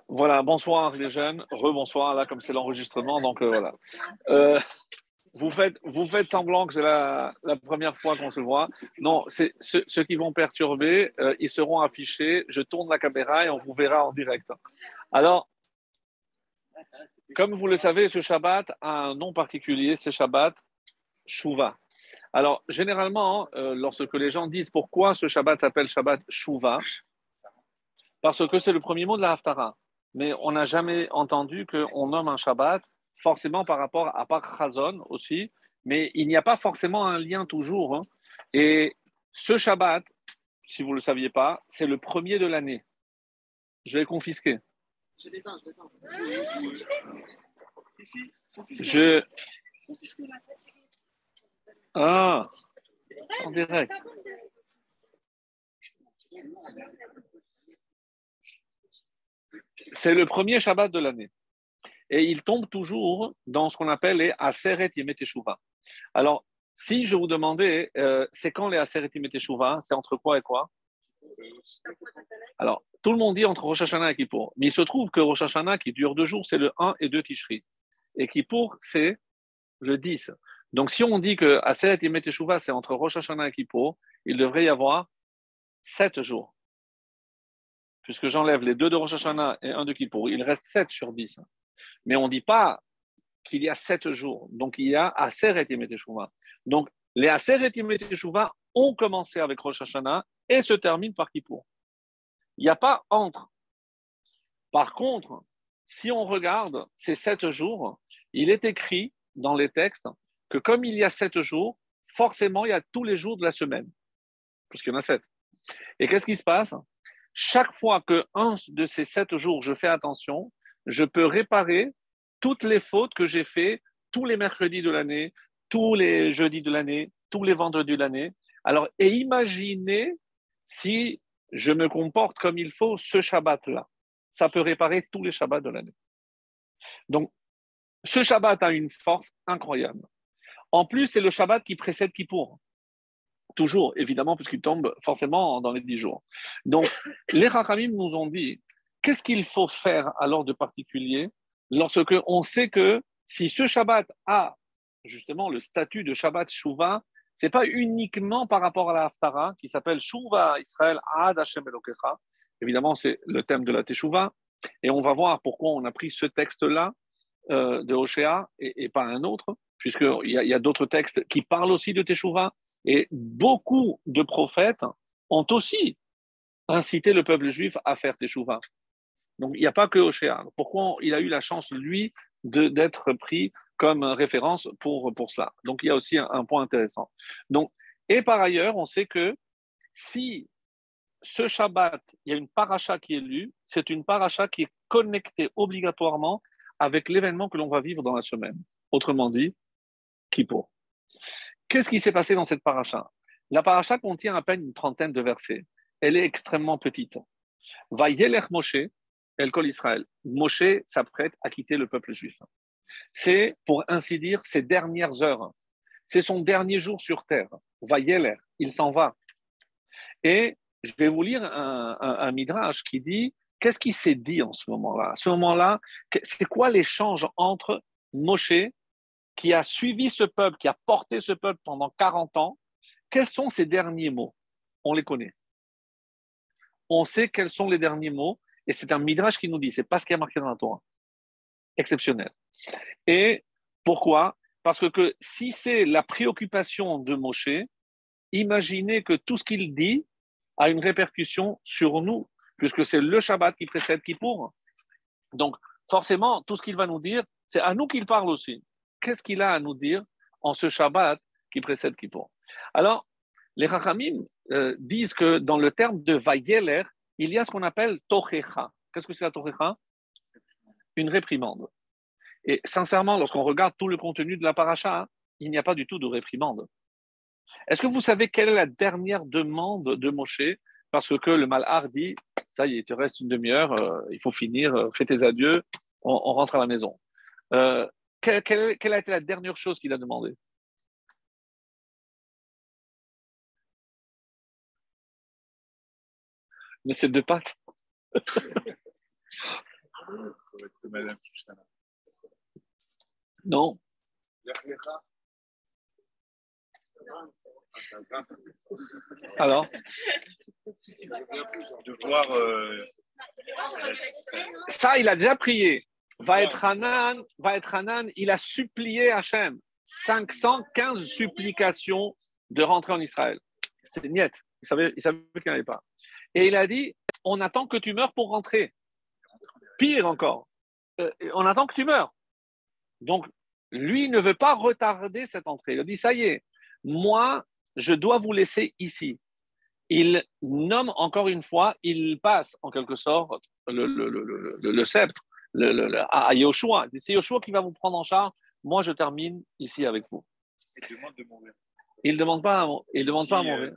Voilà, bonsoir les jeunes, rebonsoir, là comme c'est l'enregistrement, donc voilà. Euh, vous faites semblant que c'est la première fois qu'on se voit. Non, c'est ceux qui vont perturber, ils seront affichés, je tourne la caméra et on vous verra en direct. Alors, comme vous le savez, ce Shabbat a un nom particulier, c'est Shabbat Shuvah. Alors, généralement, lorsque les gens disent pourquoi ce Shabbat s'appelle Shabbat Shuvah, parce que c'est le premier mot de la Haftarah. Mais on n'a jamais entendu qu'on nomme un Shabbat forcément par rapport à part Chazon aussi, mais il n'y a pas forcément un lien toujours. Hein. Et ce Shabbat, si vous ne le saviez pas, c'est le premier de l'année. Je vais confisquer. Je. Ah, en direct. C'est le premier Shabbat de l'année. Et il tombe toujours dans ce qu'on appelle les Aseret Yemet Teshuvah. Alors, si je vous demandais, c'est quand les Aseret Yemet Teshuvah? C'est entre quoi et quoi? Alors, tout le monde dit entre Rosh Hashanah et Kippour. Mais il se trouve que Rosh Hashanah, qui dure 2 jours, c'est le 1 et 2 Tishri. Et Kippour, c'est le 10. Donc, si on dit que Aseret Yemet Teshuvah, c'est entre Rosh Hashanah et Kippour, il devrait y avoir 7 jours. Puisque j'enlève les 2 de Rosh Hashanah et 1 de Kippour, il reste 7 sur 10. Mais on ne dit pas qu'il y a 7 jours. Donc, il y a Aseret Yemet Teshuvah. Donc, les Aseret Yemet Teshuvah ont commencé avec Rosh Hashanah et se terminent par Kippour. Il n'y a pas entre. Par contre, si on regarde ces 7 jours, il est écrit dans les textes que comme il y a 7 jours, forcément, il y a tous les jours de la semaine, puisqu'il y en a 7. Et qu'est-ce qui se passe? Chaque fois qu'un de ces 7 jours, je fais attention, je peux réparer toutes les fautes que j'ai faites tous les mercredis de l'année, tous les jeudis de l'année, tous les vendredis de l'année. Alors, et imaginez si je me comporte comme il faut ce Shabbat-là. Ça peut réparer tous les Shabbats de l'année. Donc, ce Shabbat a une force incroyable. En plus, c'est le Shabbat qui précède Kippour. Toujours, évidemment, puisqu'il tombe forcément dans les 10 jours. Donc, les Chachamim nous ont dit, qu'est-ce qu'il faut faire alors de particulier lorsque on sait que si ce Shabbat a justement le statut de Shabbat Shuvah, ce n'est pas uniquement par rapport à la Haftarah, qui s'appelle Shuvah Israël Ad Hashem Elokecha. Évidemment, c'est le thème de la Teshuvah. Et on va voir pourquoi on a pris ce texte-là de Hoshea et pas un autre, puisqu'il y a d'autres textes qui parlent aussi de Teshuvah. Et beaucoup de prophètes ont aussi incité le peuple juif à faire Teshuvah. Donc, il n'y a pas que Hoshea. Pourquoi il a eu la chance, lui, d'être pris comme référence pour cela? Donc, il y a aussi un point intéressant. Donc, et par ailleurs, on sait que si ce Shabbat, il y a une paracha qui est lue, c'est une paracha qui est connectée obligatoirement avec l'événement que l'on va vivre dans la semaine. Autrement dit, Kippour. Qu'est-ce qui s'est passé dans cette paracha? La paracha contient à peine une trentaine de versets. Elle est extrêmement petite. Vayelech Moshe, El Kol Israël. Moshe s'apprête à quitter le peuple juif. C'est, pour ainsi dire, ses dernières heures. C'est son dernier jour sur terre. Vayelech, il s'en va. Et je vais vous lire un midrash qui dit, qu'est-ce qui s'est dit en ce moment-là? À ce moment-là, c'est quoi l'échange entre Moshe, qui a suivi ce peuple, qui a porté ce peuple pendant 40 ans, quels sont ses derniers mots? On les connaît. On sait quels sont les derniers mots, et c'est un midrash qui nous dit, c'est pas ce qui a marqué dans la Torah. Exceptionnel. Et pourquoi? Parce que si c'est la préoccupation de Moshe, imaginez que tout ce qu'il dit a une répercussion sur nous, puisque c'est le Shabbat qui précède Kippour. Donc, forcément, tout ce qu'il va nous dire, c'est à nous qu'il parle aussi. Qu'est-ce qu'il a à nous dire en ce Shabbat qui précède Kippour? Alors, les Chachamim disent que dans le terme de Vayeler, il y a ce qu'on appelle Tochecha. Qu'est-ce que c'est la Tochecha? Une réprimande. Et sincèrement, lorsqu'on regarde tout le contenu de la paracha, il n'y a pas du tout de réprimande. Est-ce que vous savez quelle est la dernière demande de Moshe? Parce que le Malhar dit, ça y est, il te reste une demi-heure, il faut finir, fais tes adieux, on rentre à la maison. Quelle a été la dernière chose qu'il a demandé? Mais c'est deux pattes. Non. Alors de voir. Ça, il a déjà prié. Va être Hanan, il a supplié Hachem. 515 supplications de rentrer en Israël. C'est niet. Il savait qu'il n'y avait pas. Et il a dit, on attend que tu meurs pour rentrer. Pire encore, on attend que tu meurs. Donc, lui ne veut pas retarder cette entrée. Il a dit, ça y est, moi, je dois vous laisser ici. Il nomme encore une fois, il passe en quelque sorte le sceptre à Yoshua. C'est Yoshua qui va vous prendre en charge. Moi, je termine ici avec vous. Il demande de mourir. Il ne demande pas à mourir.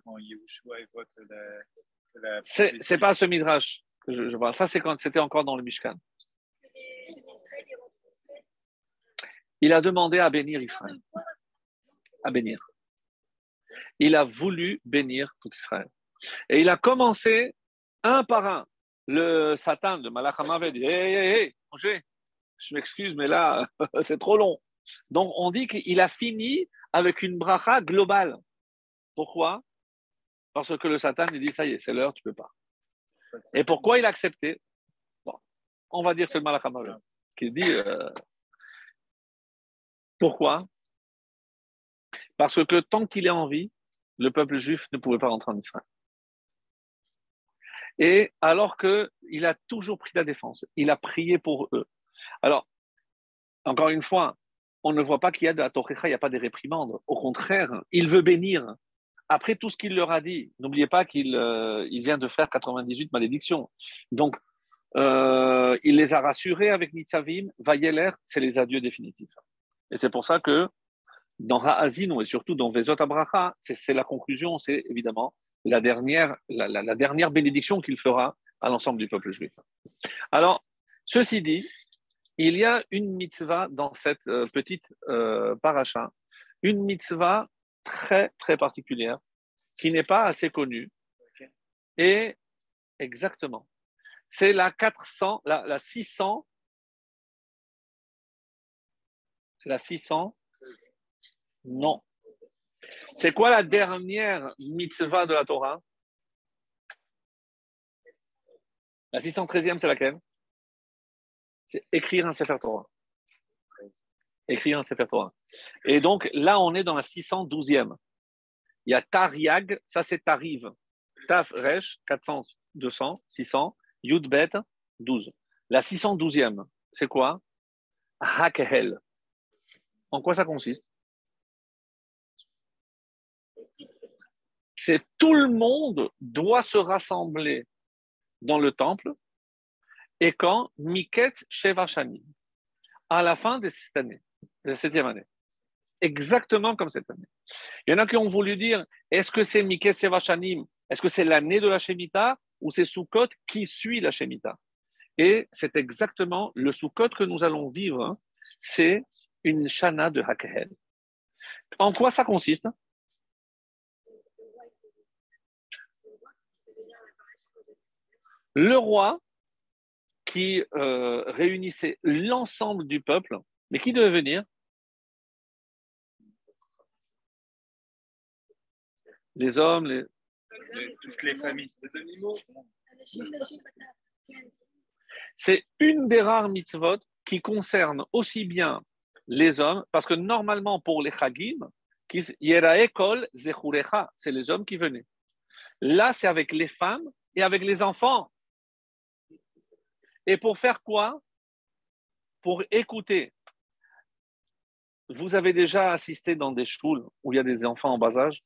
C'est pas ce midrash que je parle. Ça, c'est quand c'était encore dans le Mishkan. Il a demandé à bénir Israël. À bénir. Il a voulu bénir tout Israël. Et il a commencé un par un. Le Satan de Malach HaMavet dit hey, Moshe, je m'excuse, mais là, c'est trop long. Donc, on dit qu'il a fini avec une bracha globale. Pourquoi? Parce que le Satan, il dit ça y est, c'est l'heure, tu ne peux pas. Et pourquoi il a accepté? Bon, on va dire que c'est le Malach HaMavet qui dit pourquoi? Parce que tant qu'il est en vie, le peuple juif ne pouvait pas rentrer en Israël. Et alors qu'il a toujours pris la défense, il a prié pour eux. Alors, encore une fois, on ne voit pas qu'il y a de la Torecha, il n'y a pas des réprimandes. Au contraire, il veut bénir. Après tout ce qu'il leur a dit, n'oubliez pas qu'il vient de faire 98 malédictions. Donc, il les a rassurés avec Nitzavim, Vayeler, c'est les adieux définitifs. Et c'est pour ça que dans Ha'azinu et surtout dans Vezot Abracha, c'est la conclusion, c'est évidemment la dernière bénédiction qu'il fera à l'ensemble du peuple juif. Alors, ceci dit, il y a une mitzvah dans cette petite paracha, une mitzvah très, très particulière, qui n'est pas assez connue. Et exactement, c'est la 400, la 600, c'est la 600, non. C'est quoi la dernière mitzvah de la Torah? La 613e, c'est laquelle? C'est écrire un Sefer Torah. Écrire un Sefer Torah. Et donc, là, on est dans la 612e. Il y a Tariag, ça c'est Tariv. Taf Resh, 400, 200, 600. Yud Bet, 12. La 612e, c'est quoi? Hakehel. En quoi ça consiste? C'est tout le monde doit se rassembler dans le temple et quand Miket Shevachani, à la fin de cette année, de la 7e année. Exactement comme cette année. Il y en a qui ont voulu dire, est-ce que c'est Miket Shevashanim? Est-ce que c'est l'année de la Shemitah ou c'est Sukkot qui suit la Shemitah? Et c'est exactement le Sukkot que nous allons vivre, hein, c'est une Shana de Hakehel. En quoi ça consiste? Le roi qui réunissait l'ensemble du peuple, mais qui devait venir? Les hommes, toutes les familles, les animaux. C'est une des rares mitzvot qui concerne aussi bien les hommes, parce que normalement pour les Chagim, Yeraekol Zechurecha, c'est les hommes qui venaient. Là, c'est avec les femmes et avec les enfants. Et pour faire quoi? Pour écouter. Vous avez déjà assisté dans des schools où il y a des enfants en bas âge?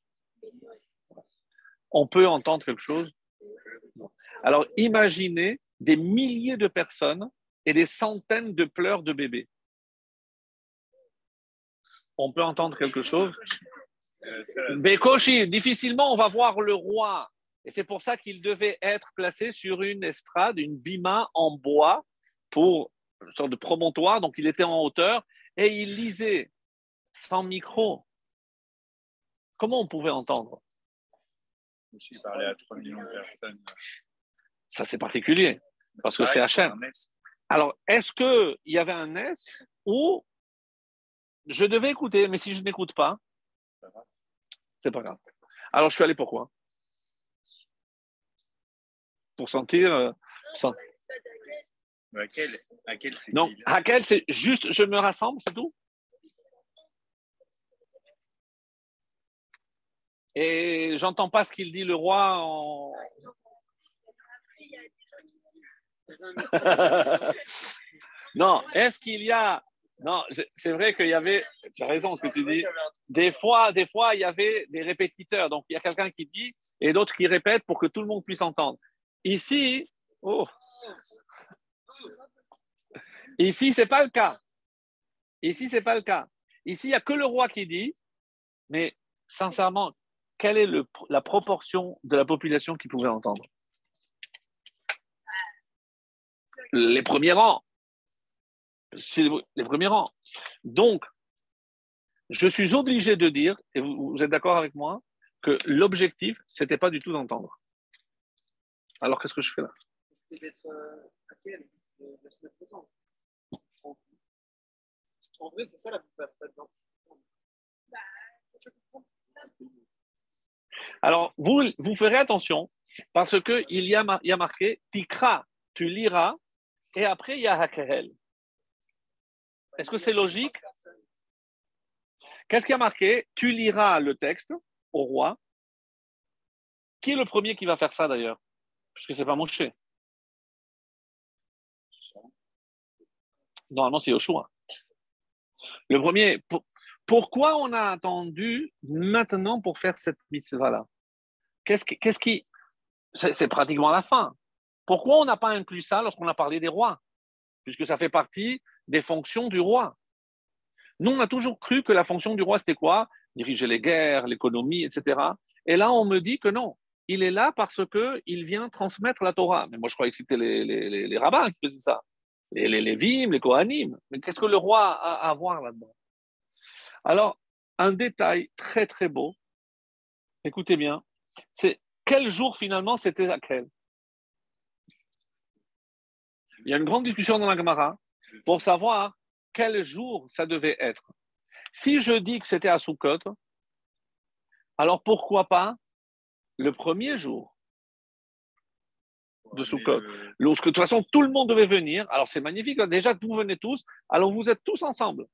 On peut entendre quelque chose? Alors, imaginez des milliers de personnes et des centaines de pleurs de bébés. On peut entendre quelque chose? Bekoshi, difficilement on va voir le roi. Et c'est pour ça qu'il devait être placé sur une estrade, une bima en bois, pour une sorte de promontoire. Donc il était en hauteur et il lisait sans micro. Comment on pouvait entendre? Je suis parlé à 3 millions de personnes. Ça, c'est particulier, parce que c'est Hachem. un S. Alors, est-ce qu'il y avait un S ou je devais écouter, mais si je n'écoute pas, c'est pas grave. Alors, je suis allé pourquoi? Pour sentir. À quel c'est Non, qu'il Raquel, c'est juste je me rassemble, c'est tout. Et j'entends pas ce qu'il dit le roi en. Non, est-ce qu'il y a. Non, c'est vrai qu'il y avait. Tu as raison, ce que tu dis. Des fois, il y avait des répétiteurs. Donc, il y a quelqu'un qui dit et d'autres qui répètent pour que tout le monde puisse entendre. Ici, ici, c'est pas le cas. Ici, c'est pas le cas. Ici, il n'y a que le roi qui dit, mais sincèrement, quelle est la proportion de la population qui pouvait entendre? Les premiers rangs. Les premiers rangs. Donc, je suis obligé de dire, et vous êtes d'accord avec moi, que l'objectif, ce n'était pas du tout d'entendre. Alors, qu'est-ce que je fais là? C'était d'être à quel de se mettre présent. En vrai, c'est ça la plus basse maintenant. Alors, vous ferez attention, parce qu'il y a marqué Tikra, tu liras, et après, il y a Hakerel. Est-ce que c'est logique? Qu'est-ce qui a marqué? Tu liras le texte au roi. Qui est le premier qui va faire ça d'ailleurs? Puisque ce n'est pas Moshe. Normalement, c'est Yoshua. Le premier. Pourquoi on a attendu maintenant pour faire cette mitzvah-là? Qu'est-ce qui. C'est pratiquement la fin. Pourquoi on n'a pas inclus ça lorsqu'on a parlé des rois? Puisque ça fait partie des fonctions du roi. Nous, on a toujours cru que la fonction du roi, c'était quoi? Diriger les guerres, l'économie, etc. Et là, on me dit que non. Il est là parce qu'il vient transmettre la Torah. Mais moi, je croyais que c'était les rabbins qui faisaient ça. Les Lévim, les Kohanim. Mais qu'est-ce que le roi a à voir là-dedans? Alors, un détail très, très beau, écoutez bien, c'est quel jour finalement c'était laquelle? Il y a une grande discussion dans la Gemara pour savoir quel jour ça devait être. Si je dis que c'était à Sukkot, alors pourquoi pas le premier jour de Sukkot? Lorsque de toute façon tout le monde devait venir, alors c'est magnifique, déjà que vous venez tous, alors vous êtes tous ensemble.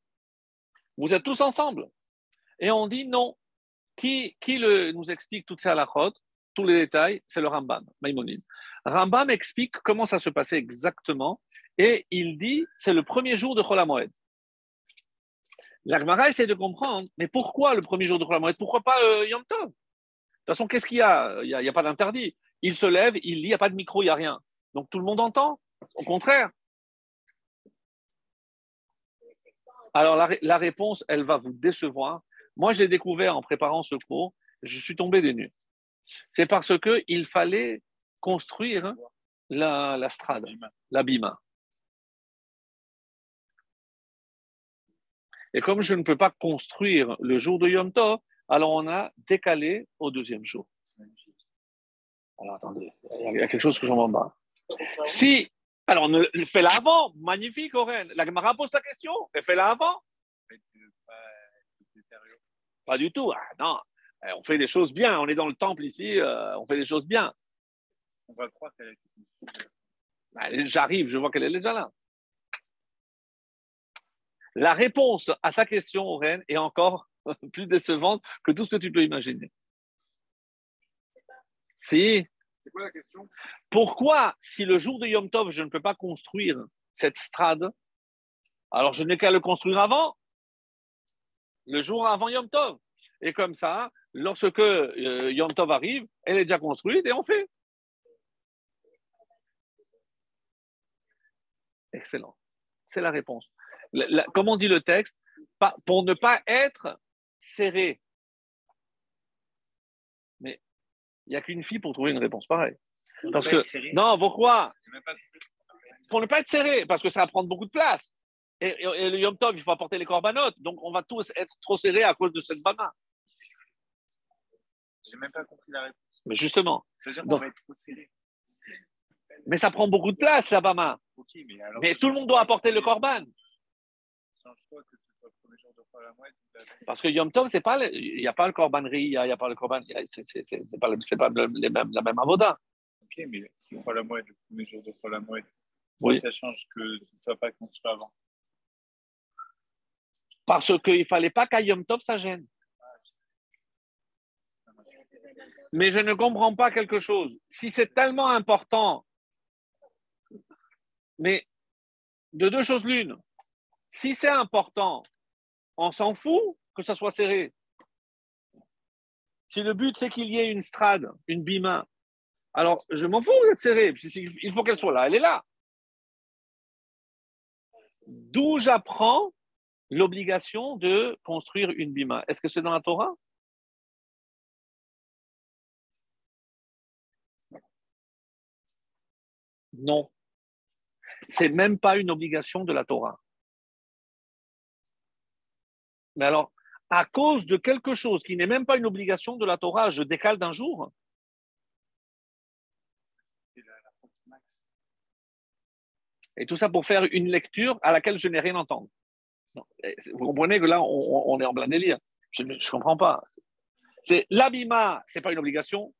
Vous êtes tous ensemble. Et on dit non. Qui nous explique toutes ces halakhot, tous les détails? C'est le Rambam, Maïmonide. Rambam explique comment ça se passait exactement et il dit c'est le premier jour de Chol HaMoed. La Gemara essaie de comprendre, mais pourquoi le premier jour de Chol HaMoed? Pourquoi pas Yom Tov? De toute façon, qu'est-ce qu'il y a? Il n'y a pas d'interdit. Il se lève, il lit, il n'y a pas de micro, il n'y a rien. Donc tout le monde entend. Au contraire. Alors la réponse, elle va vous décevoir. Moi, j'ai découvert en préparant ce cours, je suis tombé des nues. C'est parce qu'il fallait construire la strade, la bima. Et comme je ne peux pas construire le jour de Yom Tov, alors on a décalé au deuxième jour. Alors attendez, il y a quelque chose que j'en m'en bats. Si, alors fais-la avant, magnifique Oren. La Gemara pose la question, mais fais-la avant. Pas du tout, ah, non. On fait des choses bien, on est dans le temple ici, on fait des choses bien. On va croire qu'elle est. J'arrive, je vois qu'elle est déjà là. La réponse à ta question, Oren, est encore plus décevante que tout ce que tu peux imaginer. Si. C'est quoi la question? Pourquoi, si le jour de Yom Tov, je ne peux pas construire cette strade, alors je n'ai qu'à le construire avant, le jour avant Yom Tov. Et comme ça, lorsque Yom Tov arrive, elle est déjà construite et on fait. Excellent. C'est la réponse. Comme on dit le texte, pour ne pas être serré. Mais il n'y a qu'une fille pour trouver une réponse pareille. Parce que, non, pourquoi? Pour ne pas être serré, parce que ça va prendre beaucoup de place. Et le Yom Tov, il faut apporter les corbanotes. Donc, on va tous être trop serrés à cause de cette bama. J'ai même pas compris la réponse. Mais justement. Ça veut dire qu'on va être trop serré. Mais ça prend beaucoup de place, la Bama. Ok, mais alors. Mais tout le monde doit apporter le korban. Ça change quoi que ce soit le premier jour de Chol Hamoed ou la veille? Parce que Yom Tov, il n'y a pas le korban riz, il n'y a pas le korban. C'est pas, la même avoda. Ok, mais Chol Hamoed, le premier jour de Chol Hamoed, Oui. ça change que ce ne soit pas construit avant. Parce qu'il ne fallait pas qu'à Yom Tov, ça gêne. Mais je ne comprends pas quelque chose. Si c'est tellement important, mais de deux choses l'une, si c'est important, on s'en fout que ça soit serré. Si le but c'est qu'il y ait une strade, une bima, alors je m'en fous d'être serré. Il faut qu'elle soit là, elle est là. D'où j'apprends l'obligation de construire une bima. Est-ce que c'est dans la Torah? Non. C'est même pas une obligation de la Torah. Mais alors, à cause de quelque chose qui n'est même pas une obligation de la Torah, je décale d'un jour. Et tout ça pour faire une lecture à laquelle je n'ai rien entendu. Vous comprenez que là, on est en plein délire. Je ne comprends pas. C'est l'abima, ce n'est pas une obligation.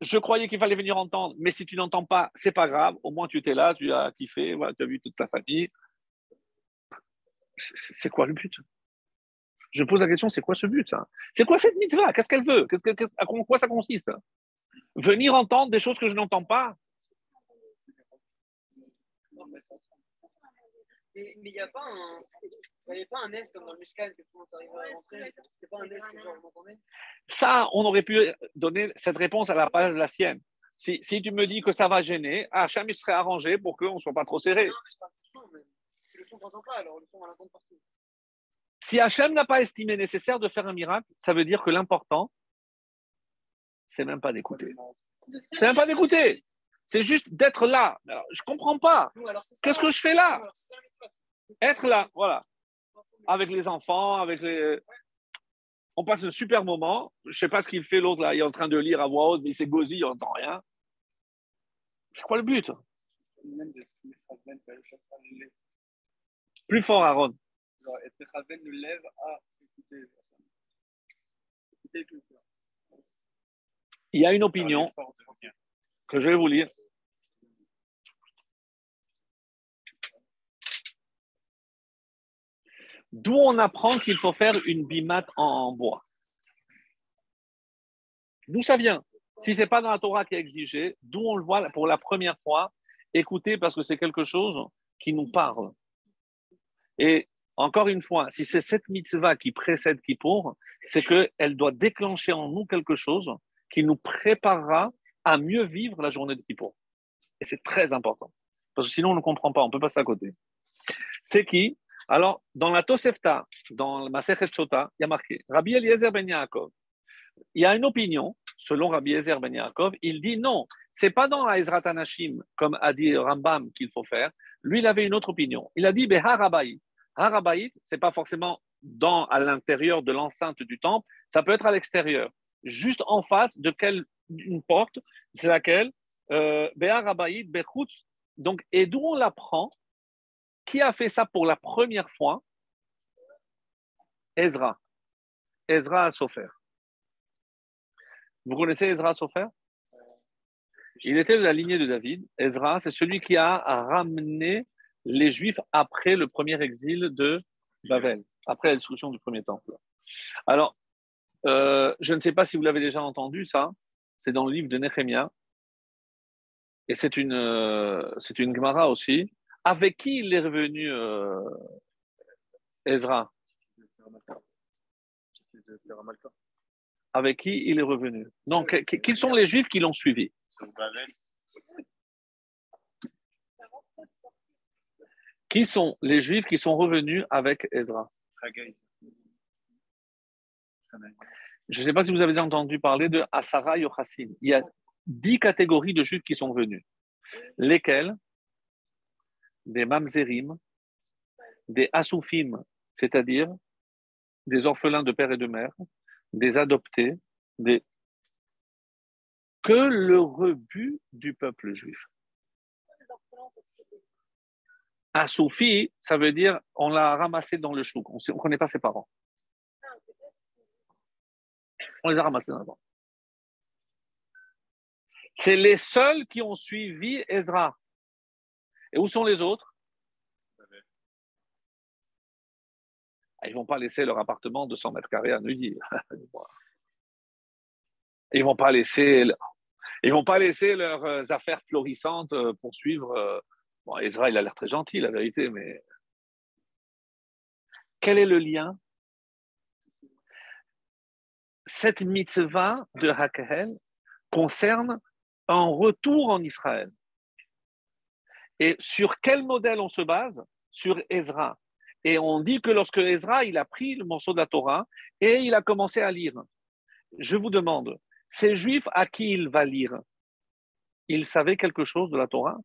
Je croyais qu'il fallait venir entendre, mais si tu n'entends pas, c'est pas grave. Au moins, tu étais là, tu as kiffé, voilà, tu as vu toute ta famille. C'est quoi le but? Je pose la question, c'est quoi ce but? C'est quoi cette mitzvah? Qu'est-ce qu'elle veut? À quoi ça consiste? Venir entendre des choses que je n'entends pas? Mais il n'y a pas un S comme dans le Mishkan que tout le monde arrive à rentrer. C'était pas un S que genre, vous entendez? Ça, on aurait pu donner cette réponse à la place de la sienne. Si tu me dis que ça va gêner, Hachem il serait arrangé pour qu'on ne soit pas trop serré. Non, mais c'est pas le son, mais c'est le son qu'on n'entend pas, alors le son on l'entend partout. Si Hachem n'a pas estimé nécessaire de faire un miracle, ça veut dire que l'important, c'est même pas d'écouter. C'est même pas d'écouter. C'est juste d'être là. Alors, je comprends pas. Qu'est-ce que je fais là? Être là, voilà. Avec les enfants, on passe un super moment. Je ne sais pas ce qu'il fait, l'autre là, il est en train de lire à voix haute, mais il s'est gosé, il n'entend rien. C'est quoi le but? Plus fort, Aaron. Il y a une opinion que je vais vous lire. D'où on apprend qu'il faut faire une bimate en bois. D'où ça vient? Si ce n'est pas dans la Torah qui est exigé, d'où on le voit pour la première fois, écoutez parce que c'est quelque chose qui nous parle. Et encore une fois, si c'est cette mitzvah qui précède Kippour, c'est qu'elle doit déclencher en nous quelque chose qui nous préparera à mieux vivre la journée de Kippour. Et c'est très important. Parce que sinon, on ne comprend pas, on peut passer à côté. C'est qui? Alors, dans la Tosefta, dans le Masechet Sota, il y a marqué Rabbi Eliezer ben Yaakov. Il y a une opinion, selon Rabbi Eliezer ben Yaakov, il dit non, c'est pas dans Ezrat Anashim, comme a dit Rambam, qu'il faut faire. Lui, il avait une autre opinion. Il a dit Harabaït. Harabaït, c'est pas forcément à l'intérieur de l'enceinte du temple, ça peut être à l'extérieur, juste en face d'une porte, c'est laquelle Harabaït, Bechutz. Donc, et d'où on l'apprend? Qui a fait ça pour la première fois? Ezra. Ezra Sofer. Vous connaissez Ezra Sofer? Il était de la lignée de David. Ezra, c'est celui qui a ramené les Juifs après le premier exil de Babel, après la destruction du premier temple. Alors, je ne sais pas si vous l'avez déjà entendu, ça. C'est dans le livre de Néhémia. Et c'est une Gemara aussi. Avec qui il est revenu Ezra? Avec qui il est revenu? Non, qui sont les Juifs qui l'ont suivi? Qui sont les Juifs qui sont revenus avec Ezra? Je ne sais pas si vous avez déjà entendu parler de Asara Yochassin. Il y a 10 catégories de Juifs qui sont venus. Lesquels? Des Mamzerim, des Assoufim, c'est-à-dire des orphelins de père et de mère, des adoptés, que le rebut du peuple juif. Asoufi, ça veut dire on l'a ramassé dans le chouk. On ne connaît pas ses parents. On les a ramassés dans le vent. C'est les seuls qui ont suivi Ezra. Et où sont les autres? Ils ne vont pas laisser leur appartement de 100 mètres carrés à Neuilly. Ils ne vont pas laisser leurs affaires florissantes pour suivre. Bon, Ezra, il a l'air très gentil, la vérité, mais quel est le lien? Cette mitzvah de Hakahel concerne un retour en Israël. Et sur quel modèle on se base? Sur Ezra. Et on dit que lorsque Ezra, il a pris le morceau de la Torah et il a commencé à lire. Je vous demande, ces Juifs à qui il va lire, ils savaient quelque chose de la Torah?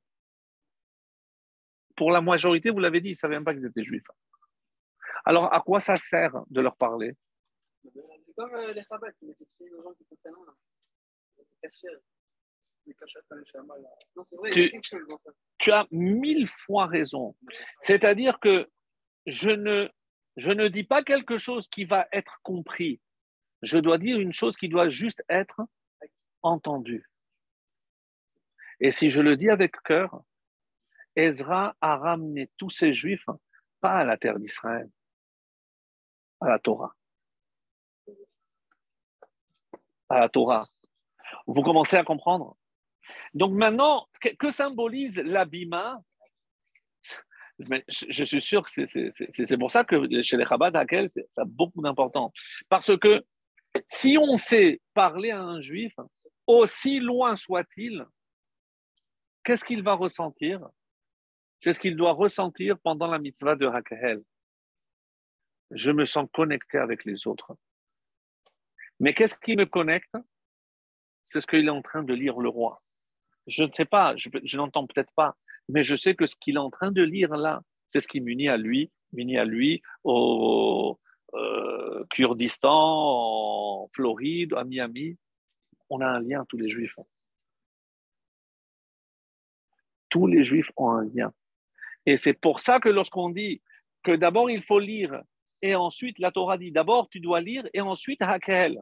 Pour la majorité, vous l'avez dit, ils ne savaient même pas qu'ils étaient Juifs. Alors, à quoi ça sert de leur parler? C'est comme les Chabad qui mettaient dessus aux gens qui comprennent rien. Non, c'est vrai, il y a quelque chose dans ça. Tu as 1000 fois raison. C'est-à-dire que je ne dis pas quelque chose qui va être compris. Je dois dire une chose qui doit juste être entendue. Et si je le dis avec cœur, Ezra a ramené tous ces Juifs, pas à la terre d'Israël, à la Torah. À la Torah. Vous commencez à comprendre? Donc maintenant, que symbolise l'abîma? Je suis sûr que c'est pour ça que chez les Chabad, ça a beaucoup d'importance. Parce que si on sait parler à un juif, aussi loin soit-il, qu'est-ce qu'il va ressentir? C'est ce qu'il doit ressentir pendant la mitzvah de Hakahel. Je me sens connecté avec les autres. Mais qu'est-ce qui me connecte? C'est ce qu'il est en train de lire le roi. Je ne sais pas, je n'entends peut-être pas, mais je sais que ce qu'il est en train de lire là, c'est ce qui m'unit à lui au Kurdistan, en Floride, à Miami. On a un lien, tous les Juifs. Tous les Juifs ont un lien. Et c'est pour ça que lorsqu'on dit que d'abord il faut lire, et ensuite la Torah dit d'abord tu dois lire, et ensuite Hakel.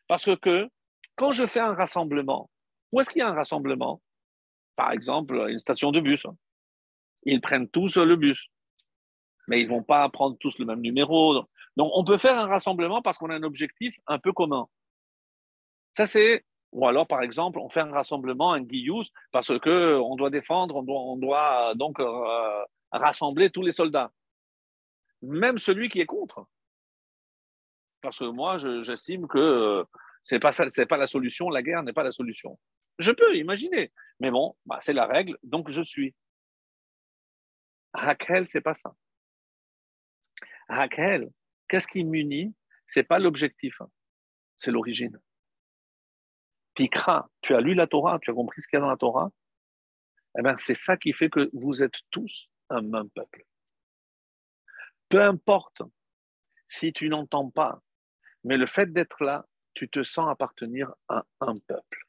Parce que quand je fais un rassemblement, où est-ce qu'il y a un rassemblement? Par exemple, une station de bus. Ils prennent tous le bus, mais ils ne vont pas prendre tous le même numéro. Donc, on peut faire un rassemblement parce qu'on a un objectif un peu commun. Ça, c'est... Ou alors, par exemple, on fait un rassemblement, un guillous, parce qu'on doit défendre, on doit donc rassembler tous les soldats. Même celui qui est contre. Parce que moi, j'estime que c'est pas la solution, la guerre n'est pas la solution. Je peux imaginer. Mais bon, c'est la règle, donc je suis. Hakel, c'est pas ça. Hakel, qu'est-ce qui m'unit? C'est pas l'objectif, c'est l'origine. Tikra, tu as lu la Torah, tu as compris ce qu'il y a dans la Torah? Eh bien, c'est ça qui fait que vous êtes tous un même peuple. Peu importe si tu n'entends pas, mais le fait d'être là, tu te sens appartenir à un peuple.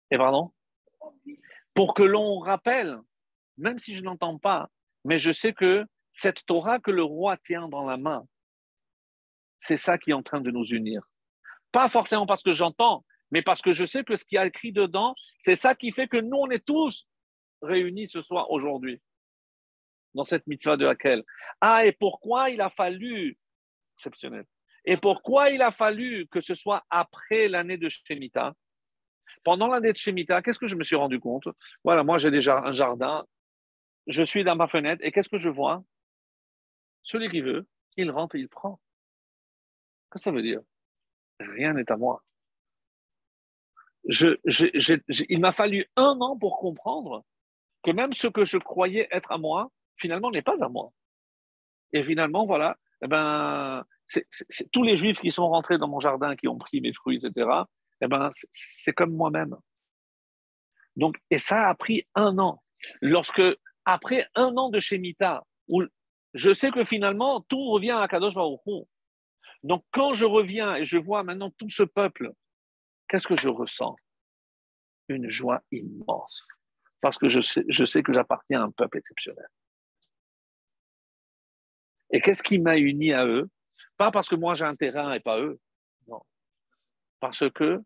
Et pardon? Pour que l'on rappelle, même si je n'entends pas, mais je sais que cette Torah que le roi tient dans la main, c'est ça qui est en train de nous unir. Pas forcément parce que j'entends, mais parce que je sais que ce qui a écrit dedans, c'est ça qui fait que nous, on est tous réunis ce soir, aujourd'hui, dans cette mitzvah de Hakel. Ah, et pourquoi il a fallu, exceptionnel, et pourquoi il a fallu que ce soit après l'année de Shemitah? Pendant l'année de Shemitah, qu'est-ce que je me suis rendu compte? Voilà, moi j'ai déjà un jardin, je suis dans ma fenêtre, et qu'est-ce que je vois? Celui qui veut, il rentre et il prend. Qu'est-ce que ça veut dire? Rien n'est à moi. Il m'a fallu 1 an pour comprendre que même ce que je croyais être à moi, finalement, n'est pas à moi. Et finalement, voilà, eh ben, c'est tous les Juifs qui sont rentrés dans mon jardin, qui ont pris mes fruits, etc., eh ben, c'est comme moi-même. Donc, et ça a pris 1 an. Lorsque, après 1 an de Shemitah, où je sais que finalement, tout revient à Kadosh Baruch Hu. Donc, quand je reviens et je vois maintenant tout ce peuple, qu'est-ce que je ressens? une joie immense. Parce que je sais que j'appartiens à un peuple exceptionnel. Et qu'est-ce qui m'a uni à eux? Pas parce que moi j'ai un terrain et pas eux. Non. Parce que,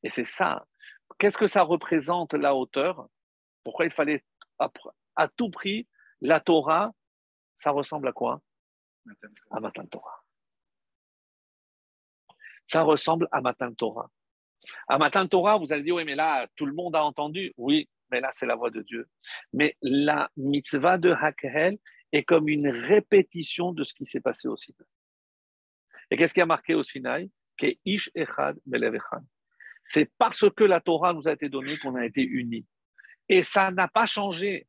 et c'est ça, qu'est-ce que ça représente la hauteur? Pourquoi il fallait à tout prix, la Torah, ça ressemble à quoi? À Matan Torah. Ça ressemble à Matan Torah. À Matan Torah, vous allez dire, oui, mais là, tout le monde a entendu. Oui, mais là, c'est la voix de Dieu. Mais la mitzvah de Hakhel est comme une répétition de ce qui s'est passé au Sinaï. Et qu'est-ce qui a marqué au Sinaï? Que Ish Echad Belev Echad. C'est parce que la Torah nous a été donnée qu'on a été unis. Et ça n'a pas changé.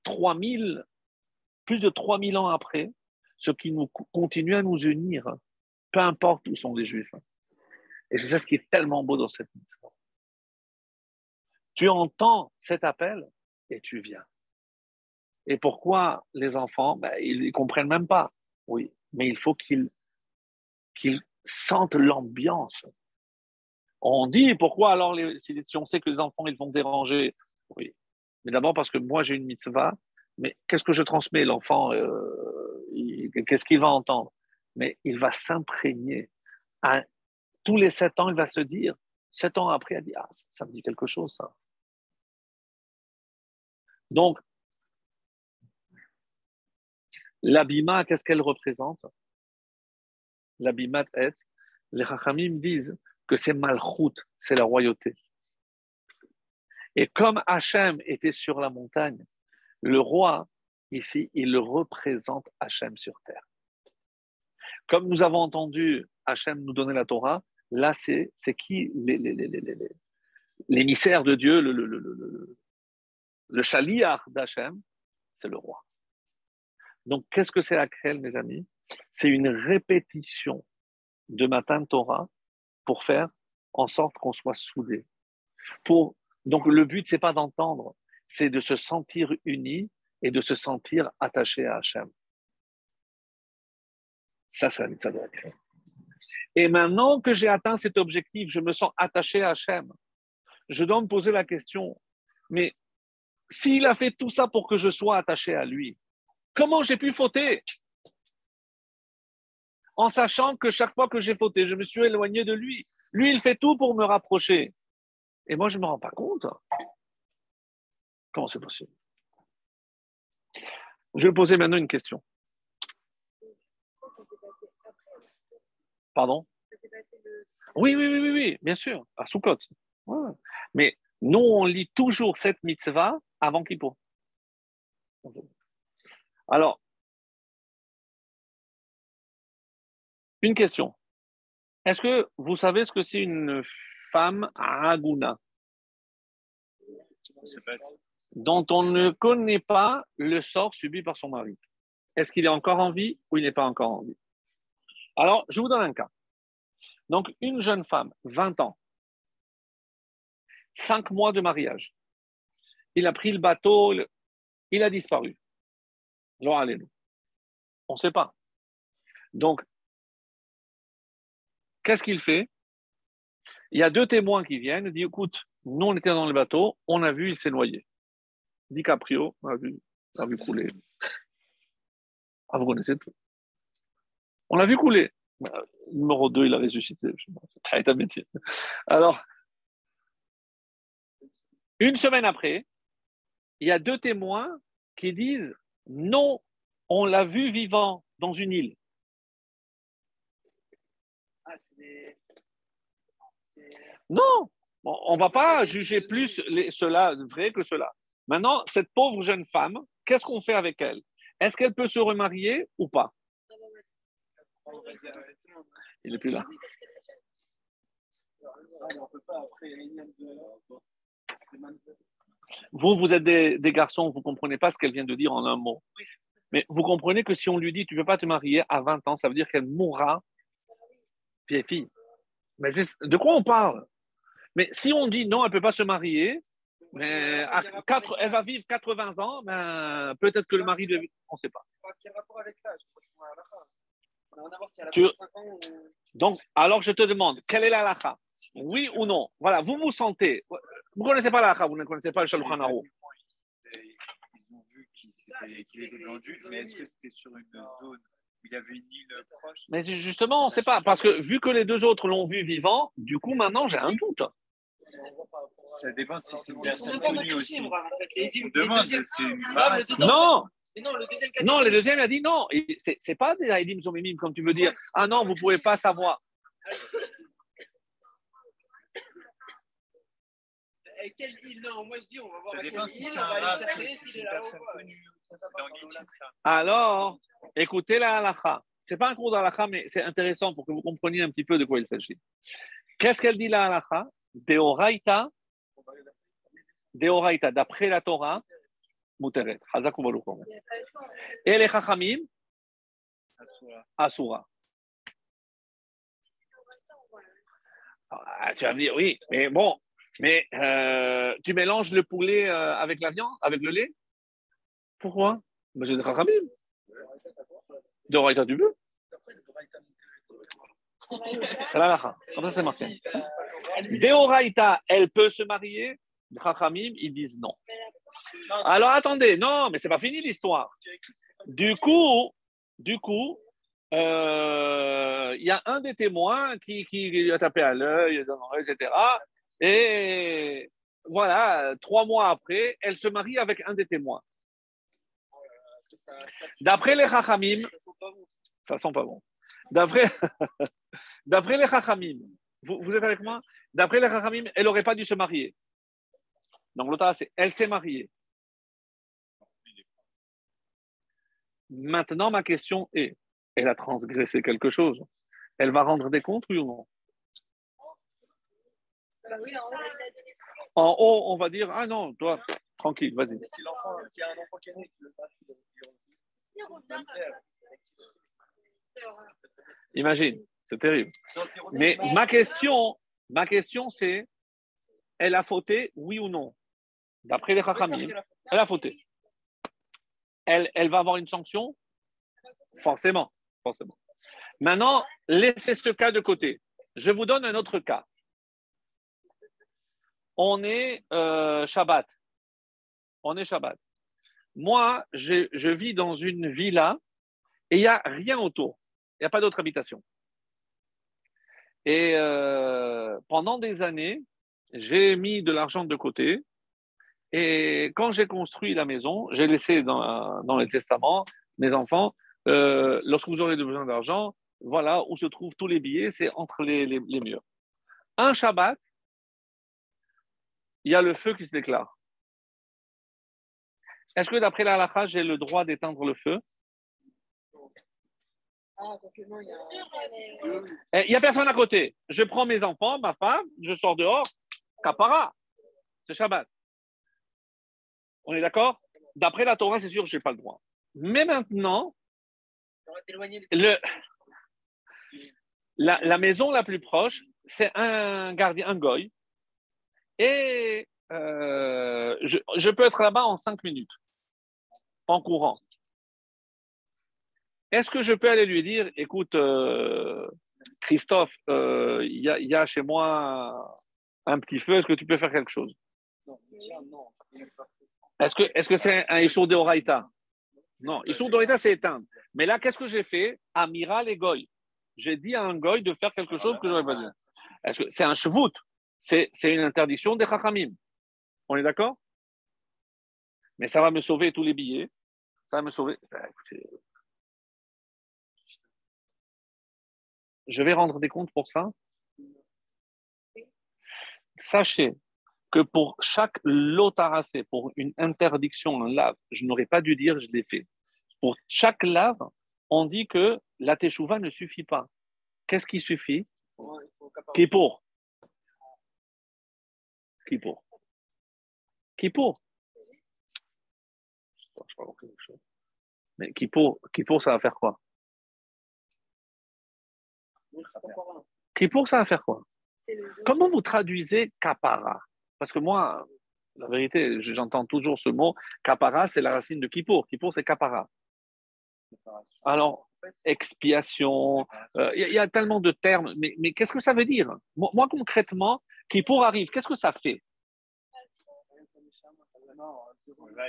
3000, plus de 3000 ans après, ce qui nous continue à nous unir, peu importe où sont les Juifs. Et c'est ça ce qui est tellement beau dans cette mitzvah. Tu entends cet appel et tu viens. Et pourquoi les enfants, ils ne comprennent même pas. Oui, mais il faut qu'ils sentent l'ambiance. On dit pourquoi alors si on sait que les enfants ils vont déranger. Oui, mais d'abord parce que moi j'ai une mitzvah, mais qu'est-ce que je transmets? L'enfant, qu'est-ce qu'il va entendre? Mais il va s'imprégner. Tous les 7 ans, il va se dire, 7 ans après, il dit, ah, ça me dit quelque chose, ça. Donc, l'abima, qu'est-ce qu'elle représente? L'abima est, les Chachamim disent que c'est Malchut, c'est la royauté. Et comme Hachem était sur la montagne, le roi, ici, il représente Hachem sur terre. Comme nous avons entendu Hachem nous donner la Torah, là, c'est qui l'émissaire de Dieu, le shaliach d'Hachem, c'est le roi. Donc, qu'est-ce que c'est Hakhel, mes amis? C'est une répétition de Matan Torah pour faire en sorte qu'on soit soudés. Donc, le but, c'est pas d'entendre, c'est de se sentir unis et de se sentir attaché à Hachem. Ça, c'est la mitzvah de Hakhel. Et maintenant que j'ai atteint cet objectif, je me sens attaché à Hachem. Je dois me poser la question, mais s'il a fait tout ça pour que je sois attaché à lui, comment j'ai pu fauter? En sachant que chaque fois que j'ai fauté, je me suis éloigné de lui. Lui, il fait tout pour me rapprocher. Et moi, je ne me rends pas compte. Comment c'est possible? Je vais poser maintenant une question. Pardon? Oui, bien sûr, à Soukot. Ouais. Mais nous, on lit toujours cette mitzvah avant Kippour. Alors, une question. Est-ce que vous savez ce que c'est une femme aguna? Dont on ne connaît pas le sort subi par son mari. Est-ce qu'il est encore en vie ou il n'est pas encore en vie? Alors, je vous donne un cas. Donc, une jeune femme, 20 ans, 5 mois de mariage. Il a pris le bateau, il a disparu. Alors, allez-nous. On ne sait pas. Donc, qu'est-ce qu'il fait? Il y a 2 témoins qui viennent et disent, écoute, nous, on était dans le bateau, on a vu, il s'est noyé. DiCaprio a vu couler. Ah, vous connaissez tout. On l'a vu couler. Numéro 2, il a ressuscité. C'est un métier. Alors, une semaine après, il y a 2 témoins qui disent non, on l'a vu vivant dans une île. Ah, Non, on ne va pas juger plus cela vrai que cela. Maintenant, cette pauvre jeune femme, qu'est-ce qu'on fait avec elle? Est-ce qu'elle peut se remarier ou pas? Il n'est plus là. Vous êtes des garçons, vous ne comprenez pas ce qu'elle vient de dire en un mot. Mais vous comprenez que si on lui dit tu ne peux pas te marier à 20 ans, ça veut dire qu'elle mourra vieille fille. Mais de quoi on parle? Mais si on dit non, elle ne peut pas se marier, mais elle va vivre 80 ans, ben, peut-être que le mari de... On ne sait pas. Quel rapport avec l'âge? Donc, alors je te demande, quelle est la halakha? Oui ou non? Voilà, vous vous sentez. Vous ne connaissez pas la halakha, vous ne connaissez pas le Shulchan Aruch. Ils ont vu qu'il était vendu, mais est-ce que c'était sur une zone où il y avait une île proche? Mais justement, on ne sait pas, parce que vu que les deux autres l'ont vu vivant, du coup, maintenant, j'ai un doute. Ça dépend si c'est une Ils sont personne même pas connue aussi. en fait. On demande, c'est une masse. Non, Mais non, le deuxième non, le deuxième a dit non. C'est pas des Haïdim Zomimim, comme tu veux dire. Ah non, vous ne pouvez pas savoir. Quelle île? Non, moi je dis, on va voir Ça à quelle dépend si île, c'est on un va aller rap, chercher si s'il c'est est une là ou personne pas. connue. C'est dans Guitchin, ça. Alors, écoutez la halakha. Ce n'est pas un cours d'halakha, mais c'est intéressant pour que vous compreniez un petit peu de quoi il s'agit. Qu'est-ce qu'elle dit la halakha? Deoraita, d'après la Torah, Muteret, Hazak ou Baruch. Et les Chachamim, Asura. Ah, tu vas me dire, oui, mais bon, mais tu mélanges le poulet avec la viande, avec le lait? Pourquoi? Ben, j'ai des Chachamim. Deoraita, tu veux? C'est la halakha. Comme ça, c'est marqué. Deoraita, elle peut se marier. Les Chachamim, ils disent non. Alors attendez, non, mais c'est pas fini l'histoire. Du coup, il y a un des témoins qui lui a tapé à l'œil, etc. Et voilà, 3 mois après, elle se marie avec un des témoins. D'après les Chachamim, ça sent pas bon. D'après les Chachamim, vous êtes avec moi? D'après les Chachamim, elle n'aurait pas dû se marier. Donc l'autre, c'est elle s'est mariée. Maintenant, ma question est, elle a transgressé quelque chose. Elle va rendre des comptes, oui ou non? En haut, on va dire, ah non, toi, tranquille, vas-y. Si l'enfant, s'il y a un enfant qui est né, qui veut pas, Imagine, c'est terrible. Mais ma question c'est, elle a fauté, oui ou non? D'après les Chachamim, elle a fauté. Elle va avoir une sanction? Forcément. Maintenant, laissez ce cas de côté. Je vous donne un autre cas. On est Shabbat. Moi, je vis dans une villa et il n'y a rien autour. Il n'y a pas d'autre habitation. Et pendant des années, j'ai mis de l'argent de côté. Et quand j'ai construit la maison, j'ai laissé dans les testaments, mes enfants, lorsque vous aurez besoin d'argent, voilà où se trouvent tous les billets, c'est entre les murs. Un Shabbat, il y a le feu qui se déclare. Est-ce que d'après la halakha, j'ai le droit d'éteindre le feu? Il n'y a personne à côté. Je prends mes enfants, ma femme, je sors dehors, kapara, c'est Shabbat. On est d'accord? D'après la Torah, c'est sûr que je n'ai pas le droit. Mais maintenant, la maison la plus proche, c'est un gardien, un goy. Et je peux être là-bas en 5 minutes, en courant. Est-ce que je peux aller lui dire, écoute, Christophe, il y a chez moi un petit feu, est-ce que tu peux faire quelque chose? Est-ce que c'est un Issour d'Oraïta? Non, Issour d'Oraïta, c'est éteindre. Mais là, qu'est-ce que j'ai fait? Amiral et Goy. J'ai dit à un Goy de faire quelque chose que je n'aurais pas dit. Est-ce que c'est un chevout? C'est une interdiction des Chachamim. On est d'accord? Mais ça va me sauver tous les billets. Ça va me sauver. Je vais rendre des comptes pour ça. Sachez que pour chaque lotaracé, pour une interdiction, un lave, je n'aurais pas dû dire je l'ai fait. Pour chaque lave, on dit que la teshuva ne suffit pas. Qu'est-ce qui suffit? Kippour. Kippour. Kippour. Je pas quelque chose. Mais Kippour, ça va faire quoi? Kippour, ça va faire quoi? Comment vous traduisez kapara? Parce que moi, la vérité, j'entends toujours ce mot. Kapara, c'est la racine de Kippour. Kippour, c'est kapara. Alors, expiation, y a tellement de termes. Mais qu'est-ce que ça veut dire? Moi, concrètement, Kippour arrive. Qu'est-ce que ça fait? Non, c'est bon, là,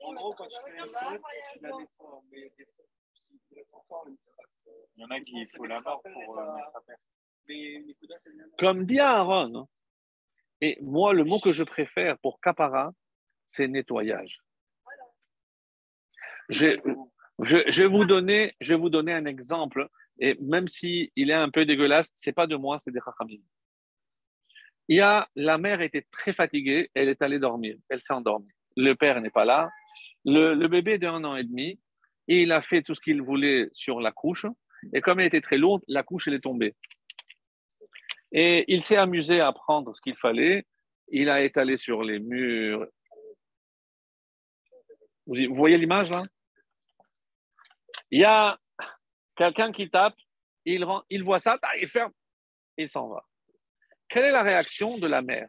en gros, quand tu fais une faute, tu la nettoies. Mais des fois, il reste encore une trace. Il y en a qui il faut la mort pour mettre à terre. Mais les coups c'est bien. Comme dit Aaron, hein, et moi, le mot que je préfère pour kapara, c'est nettoyage. Je, je vais vous donner un exemple, et même s'il est un peu dégueulasse, c'est pas de moi, c'est des Chachamim. La mère était très fatiguée, elle est allée dormir, elle s'est endormie. Le père n'est pas là, le bébé d'1 an et demi, et il a fait tout ce qu'il voulait sur la couche, et comme elle était très lourde, la couche elle est tombée. Et il s'est amusé à prendre ce qu'il fallait, il a étalé sur les murs. Vous voyez l'image là? Il y a quelqu'un qui tape, il voit ça, il ferme, il s'en va. Quelle est la réaction de la mère?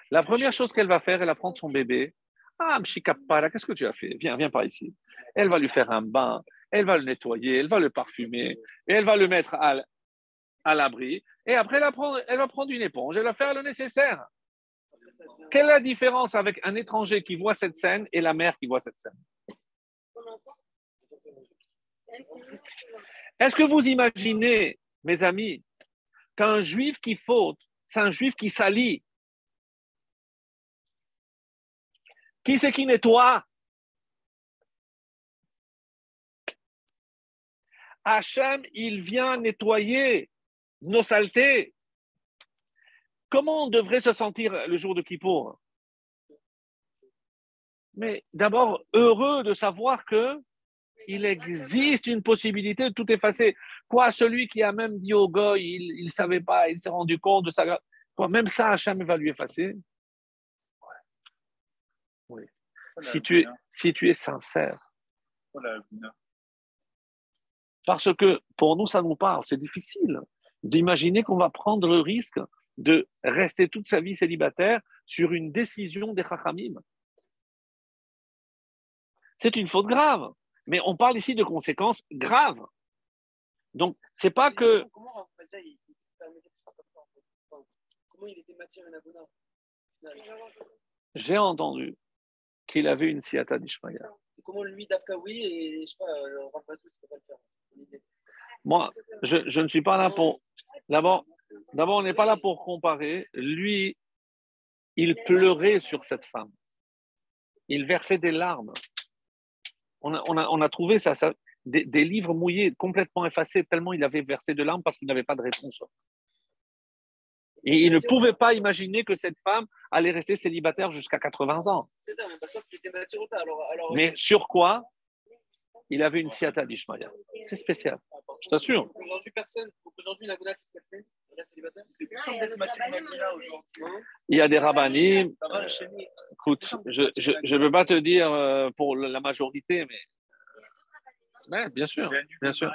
La première chose qu'elle va faire, elle va prendre son bébé. Ah, Mshikapara, qu'est-ce que tu as fait? Viens, viens par ici. Elle va lui faire un bain, elle va le nettoyer, elle va le parfumer, et elle va le mettre à l'abri. Et après, elle va prendre une éponge, elle va faire le nécessaire. Quelle est la différence avec un étranger qui voit cette scène et la mère qui voit cette scène? Est-ce que vous imaginez, mes amis, qu'un juif qui faute, c'est un juif qui salit? Qui c'est qui nettoie? Hachem, il vient nettoyer nos saletés. Comment on devrait se sentir le jour de Kippour? Mais d'abord, heureux de savoir que il existe une possibilité de tout effacer. Quoi, celui qui a même dit au goy, il ne savait pas, il s'est rendu compte de ça. Quoi, même ça, Hachem va lui effacer. Oui. Si tu es sincère. Parce que pour nous, ça nous parle. C'est difficile d'imaginer qu'on va prendre le risque de rester toute sa vie célibataire sur une décision des Chachamim. C'est une faute grave. Mais on parle ici de conséquences graves. Donc, c'est pas que. Comment il était matière et abonnement? J'ai entendu qu'il avait une siata d'Ishmaïa. Comment lui, Dafka, oui, et je sais pas, Rampassou, ça peut pas le faire. Moi, je ne suis pas là pour. D'abord, on n'est pas là pour comparer. Lui, il pleurait sur cette femme. Il versait des larmes. On a trouvé ça, des livres mouillés, complètement effacés, tellement il avait versé de larmes parce qu'il n'avait pas de réponse. Et il ne pouvait pas imaginer que cette femme allait rester célibataire jusqu'à 80 ans. C'est ça, mais pas sauf qu'il était maturota. Alors... Mais sur quoi? Il avait une siata d'Ishmaïa. C'est spécial, je t'assure. Aujourd'hui, la Gouna, qu'est-ce qu'elle fait? Elle reste célibataire? C'est plus simple d'être matière aujourd'hui. Il y a des rabbinim. Écoute, je ne veux pas te dire pour la majorité, mais. Ouais, bien sûr, bien sûr.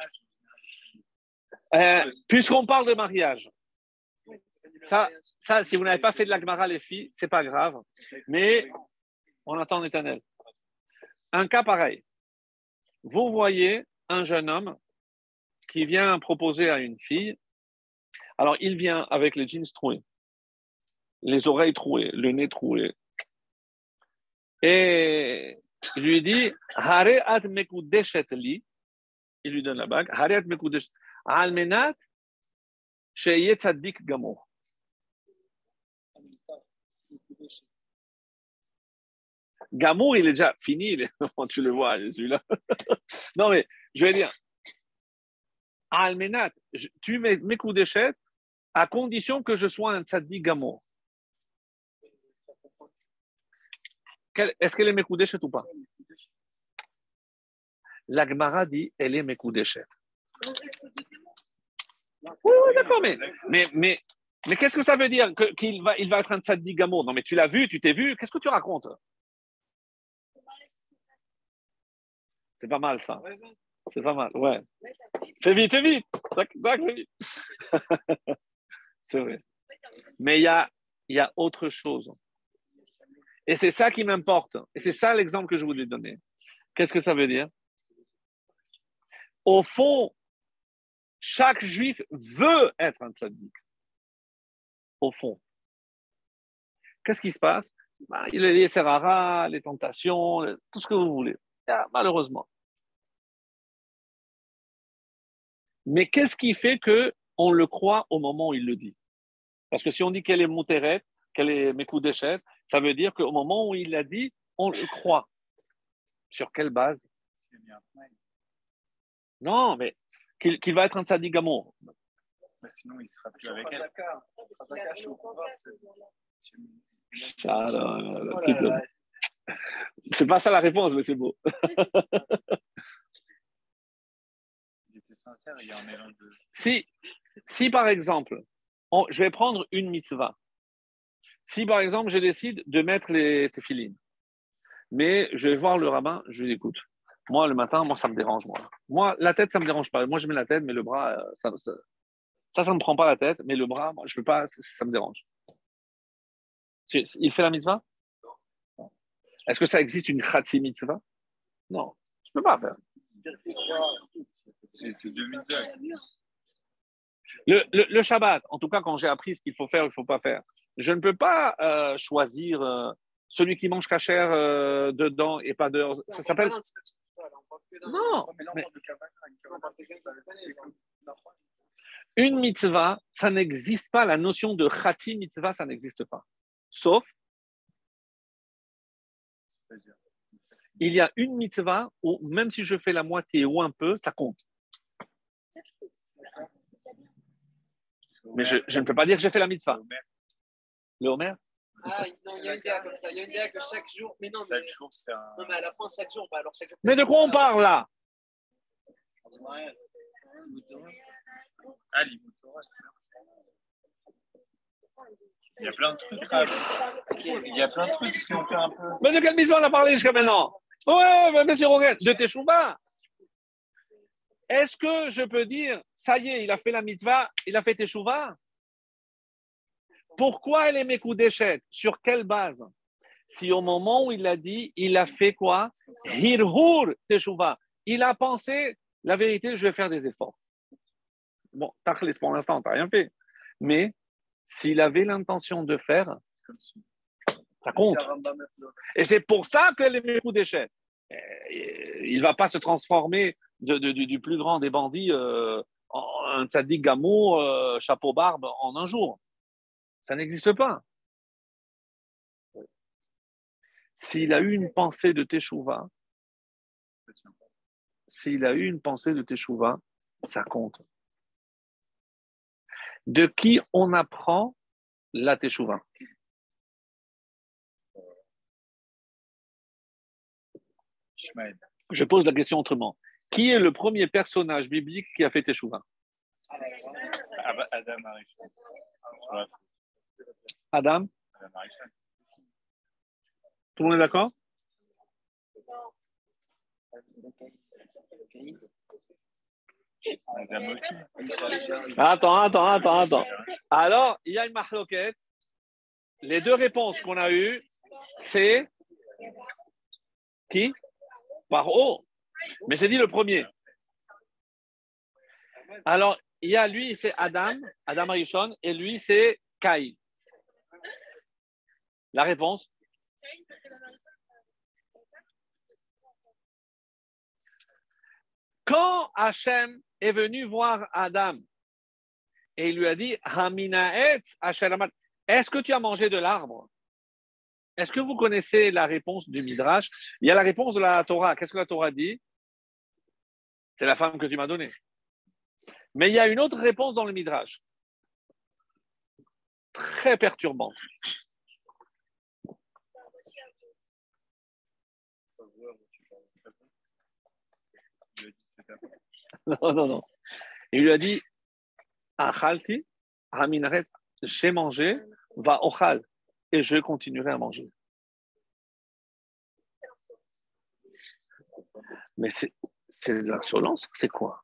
Puisqu'on parle de mariage, ça, si vous n'avez pas fait de la Gemara, les filles, c'est pas grave. Mais on attend l'éternel. Un cas pareil. Vous voyez un jeune homme qui vient proposer à une fille. Alors, il vient avec les jeans troués, les oreilles trouées, le nez troué. Et il lui dit, Hareat mekudeshet li. Il lui donne la bague. Hareat mekudeshet. Almenat sheye tzaddik gamor. Gamour, il est déjà fini. Tu le vois, celui-là. Non, mais je vais dire, Almenat, tu mets mes coups d'échette à condition que je sois un tzaddik gamour. Est-ce qu'elle est mes coups d'échette ou pas? La Gemara dit, elle est mes coups d'échette. Oui, d'accord, mais qu'est-ce que ça veut dire qu'il va être un tzaddik gamour? Non, mais tu l'as vu, tu t'es vu, qu'est-ce que tu racontes? C'est pas mal, ça. C'est pas mal, ouais. Fais vite, fais vite. Fais vite. C'est vrai. Mais il y a autre chose. Et c'est ça qui m'importe. Et c'est ça l'exemple que je voulais donner. Qu'est-ce que ça veut dire? Au fond, Chaque juif veut être un tzaddik, au fond. Qu'est-ce qui se passe? Il y a les serrara, les tentations, tout ce que vous voulez. Malheureusement. Mais qu'est-ce qui fait qu'on le croit au moment où il le dit? Parce que si on dit qu'elle est mouteret, qu'elle est mekoudeshet, ça veut dire qu'au moment où il l'a dit, on le croit. Sur quelle base? Non, mais qu'il va être un tzaddik gamour. Sinon, il ne sera plus avec elle. C'est pas ça la réponse, mais c'est beau. Il était sincère, il y a un mélange de... Si par exemple, je vais prendre une mitzvah. Si par exemple, je décide de mettre les téphilines, mais je vais voir le rabbin, je lui dis, écoute, moi le matin, ça me dérange. Moi, la tête, ça me dérange pas. Moi, je mets la tête, mais le bras, ça me prend pas la tête, mais le bras, moi, je peux pas, ça me dérange. Il fait la mitzvah? Est-ce que ça existe une khatsi mitzvah? Non, je peux pas faire. C'est 2002. Le Shabbat, en tout cas, quand j'ai appris ce qu'il faut faire, il ne faut pas faire, je ne peux pas choisir celui qui mange cachère dedans et pas dehors. Ça s'appelle. Non. Une mitzvah, ça n'existe pas. La notion de khati mitzvah, ça n'existe pas. Sauf, il y a une mitzvah où même si je fais la moitié ou un peu, ça compte. Mais je ne peux pas dire que j'ai fait la mitzvah. Le Homer? Ah, non, il y a une idée comme ça. Il y a une idée que chaque jour. Mais non, chaque jour, c'est un. Non, mais à la fin, chaque jour, alors chaque jour. Mais de quoi on parle là? Ah, l'Imoutora, c'est bien. Il y a plein de trucs là. Il y a plein de trucs si on fait un peu. Mais de quelle mission on a parlé jusqu'à maintenant? Ouais, mais monsieur Roguet, de Teshuvah. Est-ce que je peux dire, ça y est, il a fait la mitzvah, il a fait Teshuvah? Pourquoi elle est Mekoudeshet? Sur quelle base? Si au moment où il l'a dit, il a fait quoi? Hirhur Teshuvah. Il a pensé, la vérité, je vais faire des efforts. Bon, Tachlis, pour l'instant, tu n'as rien fait. Mais s'il avait l'intention de faire, ça compte. Et c'est pour ça qu'elle est Mekoudeshet. Il ne va pas se transformer du plus grand des bandits en un tzaddik gamour, chapeau barbe en un jour. Ça n'existe pas. S'il a eu une pensée de Teshuvah, ça compte. De qui on apprend la Teshuvah? Je pose la question autrement. Qui est le premier personnage biblique qui a fait Teshuvah? Adam Arishon. Adam? Tout le monde est d'accord? Adam aussi. Attends. Alors, il y a une mahloket. Les deux réponses qu'on a eues, c'est qui? Par O. Mais j'ai dit le premier. Alors, il y a lui, c'est Adam Arishon, et lui, c'est Caïn. La réponse? Quand Hachem est venu voir Adam et il lui a dit Haminaetz Hasheramat, est-ce que tu as mangé de l'arbre? Est-ce que vous connaissez la réponse du Midrash? Il y a la réponse de la Torah. Qu'est-ce que la Torah dit? C'est la femme que tu m'as donnée. Mais il y a une autre réponse dans le Midrash. Très perturbante. Non. Il lui a dit Achalti, Haminaret, j'ai mangé, va ochal, et je continuerai à manger. Mais c'est de l'insolence, c'est quoi?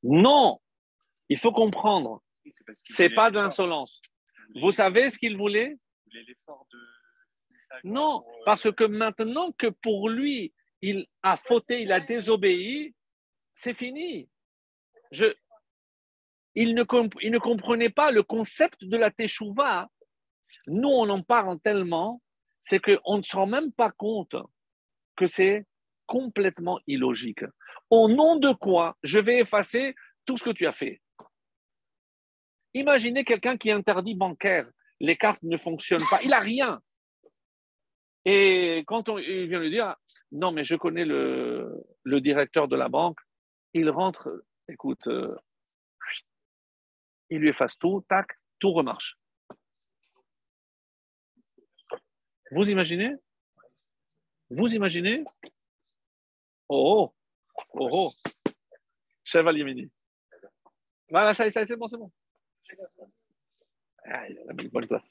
Non, il faut comprendre. C'est pas de l'insolence. Vous savez ce qu'il voulait? Non, parce que maintenant que pour lui, il a fauté, il a désobéi, c'est fini. il ne comprenait pas le concept de la teshuva. Nous, on en parle tellement, c'est qu'on ne se rend même pas compte que c'est complètement illogique. Au nom de quoi je vais effacer tout ce que tu as fait? Imaginez quelqu'un qui interdit bancaire, les cartes ne fonctionnent pas, il n'a rien. Et quand il vient lui dire, non, mais je connais le directeur de la banque, il rentre, écoute, il lui efface tout, tac, tout remarche. Vous imaginez? Vous imaginez? Oh, oh, oh, Chevalier Mini. Voilà, ça, c'est bon, c'est bon. Ah, il a mis une bonne place.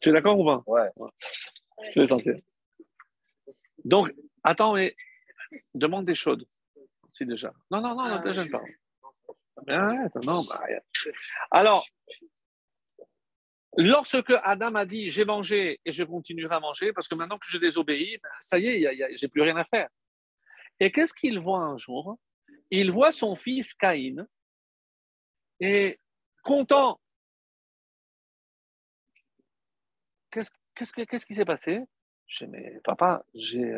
Tu es d'accord ou pas? Ouais. C'est l'essentiel. Donc, attends, mais demande des chaudes. Si déjà. Non, déjà, je parle. Arrête, non, bah, rien. Alors, lorsque Adam a dit j'ai mangé et je continuerai à manger parce que maintenant que je désobéis, ben, ça y est, j'ai plus rien à faire. Et qu'est-ce qu'il voit un jour? Il voit son fils Caïn et content. Qu'est-ce qui s'est passé? Je dis mais papa, j'ai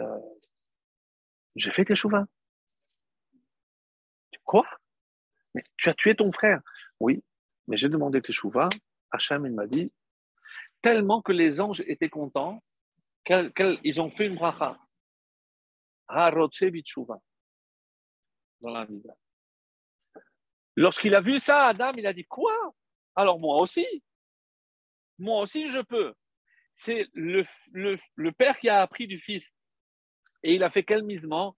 fait tes chouvins. Quoi? Mais tu as tué ton frère? Oui, mais j'ai demandé tes chouvins. Hachem, il m'a dit tellement que les anges étaient contents qu'ils ont fait une bracha. Harotse bitshuva dans la vida. Lorsqu'il a vu ça, Adam, il a dit quoi? Alors moi aussi je peux. C'est le père qui a appris du fils. Et il a fait quel misement?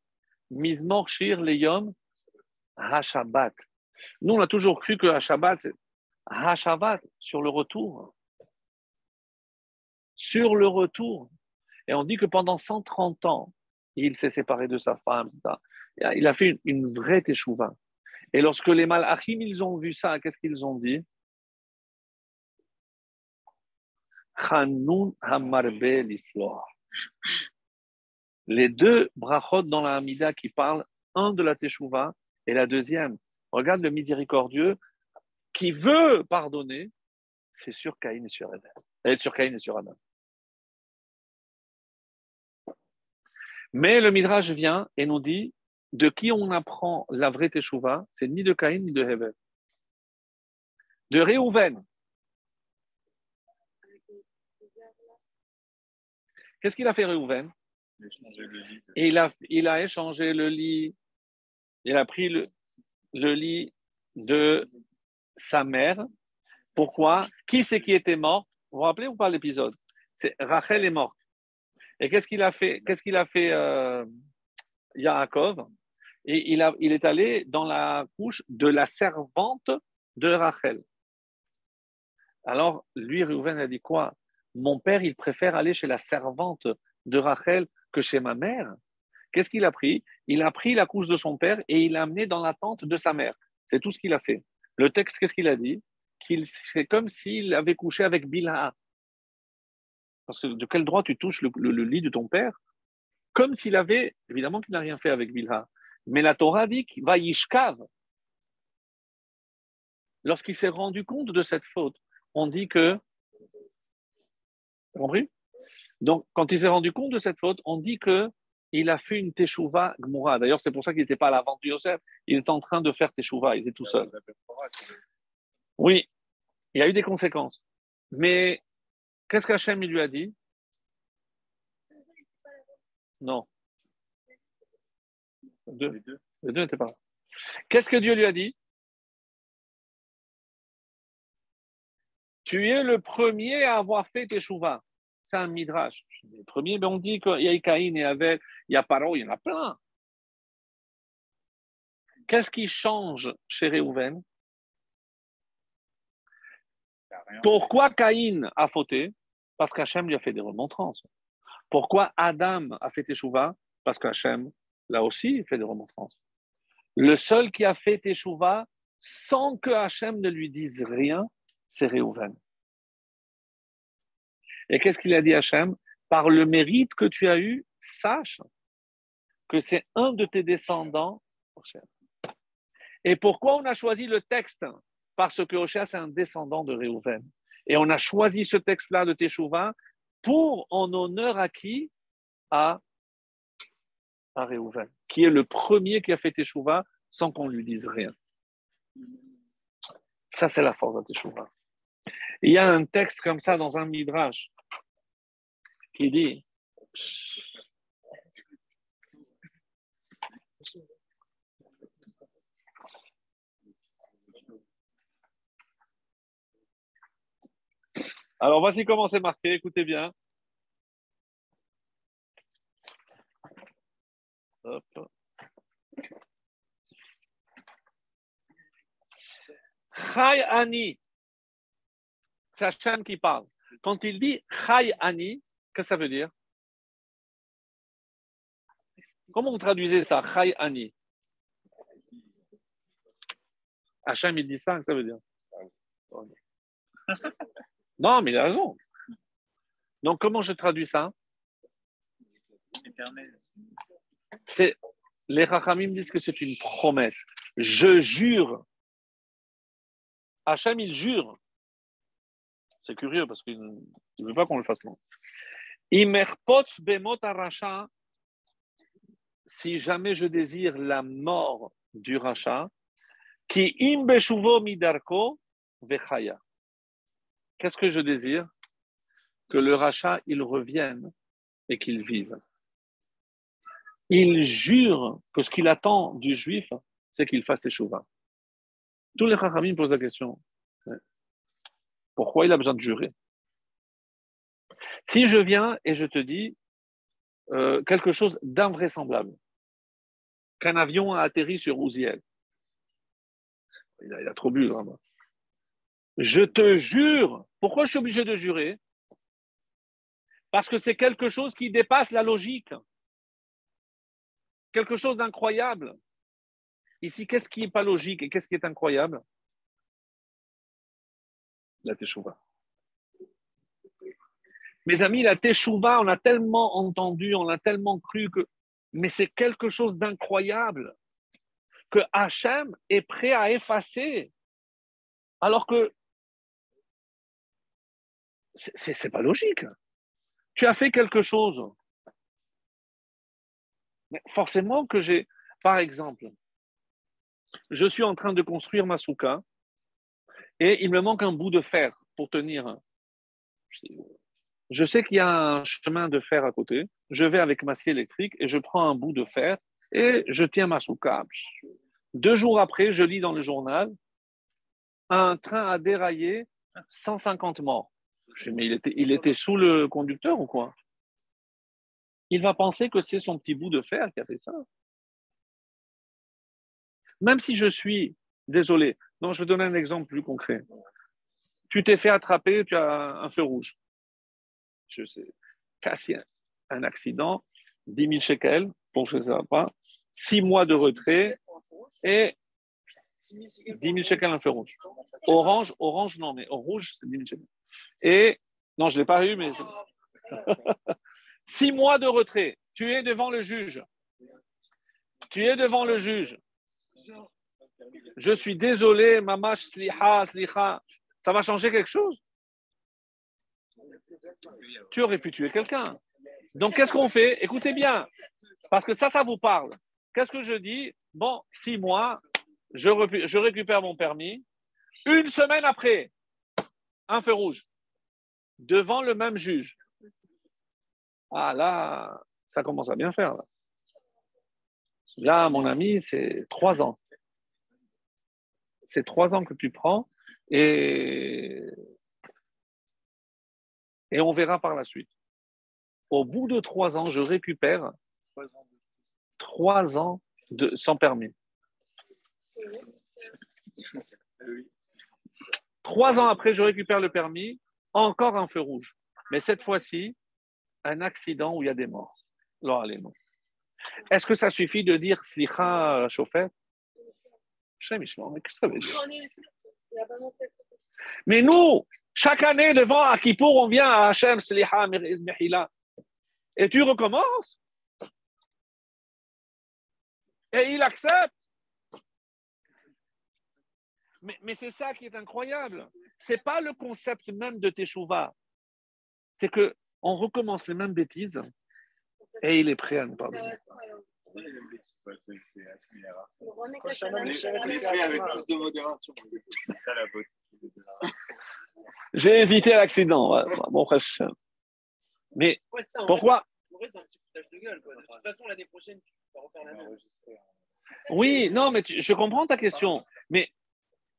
Misement shir leyom ha-shabbat. Nous, on a toujours cru que ha-shabbat, c'est ha-shabbat, sur le retour. Sur le retour. Et on dit que pendant 130 ans, il s'est séparé de sa femme. Il a fait une vraie teshuva. Et lorsque les malachim, ils ont vu ça, qu'est-ce qu'ils ont dit? Chanoun hamarbe l'isloah. Les deux brachot dans la Hamida qui parlent, un de la teshuva et la deuxième. Regarde le miséricordieux qui veut pardonner, c'est sur Caïn et sur Adam. Sur Caïn et sur Adam. Mais le Midrash vient et nous dit de qui on apprend la vraie teshuva, c'est ni de Caïn ni de Hevel. De Réhouven. Qu'est-ce qu'il a fait Réhouven? Il a échangé le lit. Il a pris le lit de sa mère. Pourquoi? Qui c'est qui était mort? Vous vous rappelez ou pas l'épisode? C'est Rachel est morte. Et qu'est-ce qu'il a fait? Yaakov? Et il est allé dans la couche de la servante de Rachel. Alors, lui, Réhouven a dit quoi? Mon père, il préfère aller chez la servante de Rachel que chez ma mère. Qu'est-ce qu'il a pris? Il a pris la couche de son père et il l'a amené dans la tente de sa mère. C'est tout ce qu'il a fait. Le texte, qu'est-ce qu'il a dit? Qu'il c'est comme s'il avait couché avec Bilha. Parce que de quel droit tu touches le lit de ton père? Comme s'il avait, évidemment qu'il n'a rien fait avec Bilha. Mais la Torah dit qu'il va yishkav. Lorsqu'il s'est rendu compte de cette faute, on dit que. T'as compris? Donc, quand il s'est rendu compte de cette faute, on dit que il a fait une teshuva gmura. D'ailleurs, c'est pour ça qu'il n'était pas à l'avant de Yosef. Il était en train de faire teshuva. Il était tout seul. Oui, il y a eu des conséquences. Mais qu'est-ce qu'Hachem lui a dit? Non. Les deux n'étaient pas là. Qu'est-ce que Dieu lui a dit? Tu es le premier à avoir fait teshuva. C'est un midrash. Le premier, mais on dit qu'il y a Caïn et Abel, il y a Paro, il y en a plein. Qu'est-ce qui change chez Réhouven? Pourquoi Caïn a fauté? Parce qu'Hachem lui a fait des remontrances. Pourquoi Adam a fait teshuva? Parce qu'Hachem l'a aussi fait des remontrances. Le seul qui a fait teshuva sans que Hachem ne lui dise rien, c'est Réhouven. Et qu'est-ce qu'il a dit Hachem? Par le mérite que tu as eu, sache que c'est un de tes descendants. Et pourquoi on a choisi le texte? Parce que Hoshea, c'est un descendant de Réhouven. Et on a choisi ce texte-là de Teshuvah pour en honneur à qui? À Réhouven, qui est le premier qui a fait Teshuvah sans qu'on lui dise rien. Ça, c'est la force de Teshuvah. Il y a un texte comme ça dans un Midrash qui dit alors voici comment c'est marqué, écoutez bien. Hop. Chai Ani, c'est Hachem qui parle. Quand il dit Chai Ani, qu'est-ce que ça veut dire? Comment vous traduisez ça, Chai Ani? Hachem, il dit ça, qu'est-ce que ça veut dire? Non, mais il a raison. Donc, comment je traduis ça? Les Rachamim disent que c'est une promesse. Je jure. Hachem, il jure. C'est curieux parce qu'il ne veut pas qu'on le fasse non. Imerpot bemot aracha. Si jamais je désire la mort du rachat, qui im beshuvo midarko vechaya. Qu'est-ce que je désire? Que le rachat, il revienne et qu'il vive. Il jure que ce qu'il attend du juif, c'est qu'il fasse teshuvah. Tous les chachamim posent la question. Pourquoi il a besoin de jurer? Si je viens et je te dis quelque chose d'invraisemblable, qu'un avion a atterri sur Ouziel, il a trop bu, vraiment. Je te jure. Pourquoi je suis obligé de jurer? Parce que c'est quelque chose qui dépasse la logique. Quelque chose d'incroyable. Ici, qu'est-ce qui n'est pas logique et qu'est-ce qui est incroyable? La Teshuvah. Mes amis, la Teshuvah, on a tellement entendu, on a tellement cru que... Mais c'est quelque chose d'incroyable que Hachem est prêt à effacer. Alors que c'est pas logique. Tu as fait quelque chose. Mais forcément que j'ai... Par exemple, je suis en train de construire ma souka et il me manque un bout de fer pour tenir. Je sais qu'il y a un chemin de fer à côté. Je vais avec ma scie électrique et je prends un bout de fer et je tiens ma souka. 2 jours après, je lis dans le journal, un train a déraillé, 150 morts. Je dis, mais il était sous le conducteur ou quoi? Il va penser que c'est son petit bout de fer qui a fait ça. Même si je suis désolé. Non, je vais donner un exemple plus concret. Tu t'es fait attraper, tu as un feu rouge. Je sais, cassé un accident, 10 000 shekels, pour que ça ne va pas, 6 mois de retrait et 10 000 shekels un feu rouge. Orange, non, mais rouge, c'est 10 000 shekels. Et, non, je ne l'ai pas eu, mais... 6 mois de retrait. Tu es devant le juge. Tu es devant le juge. Je suis désolé, mamash, sliha. Ça va changer quelque chose? Tu aurais pu tuer quelqu'un. Donc, qu'est-ce qu'on fait? Écoutez bien, parce que ça vous parle. Qu'est-ce que je dis? Bon, 6 mois, je récupère mon permis. 1 semaine après, un feu rouge. Devant le même juge. Ah là, ça commence à bien faire. Là, mon ami, c'est 3 ans. C'est 3 ans que tu prends et on verra par la suite. Au bout de 3 ans, je récupère 3 ans sans permis. 3 ans après, je récupère le permis, encore un feu rouge. Mais cette fois-ci, un accident où il y a des morts. Alors, allez, non. Est-ce que ça suffit de dire Slicha Shofet? Mais qu'est-ce que ça veut dire? Mais nous, chaque année, devant à Kippour, on vient à Hachem, Slicha, Mehila. Et tu recommences. Et il accepte. Mais c'est ça qui est incroyable. Ce n'est pas le concept même de Teshuvah. C'est qu'on recommence les mêmes bêtises et il est prêt à nous pardonner. C'est avec plus de modération. C'est ça la beauté. J'ai évité l'accident. Ouais. Bon, mais pourquoi? C'est un petit foutage de gueule. Quoi. De toute façon, l'année prochaine, tu vas refaire la même. Oui, non, mais je comprends ta question.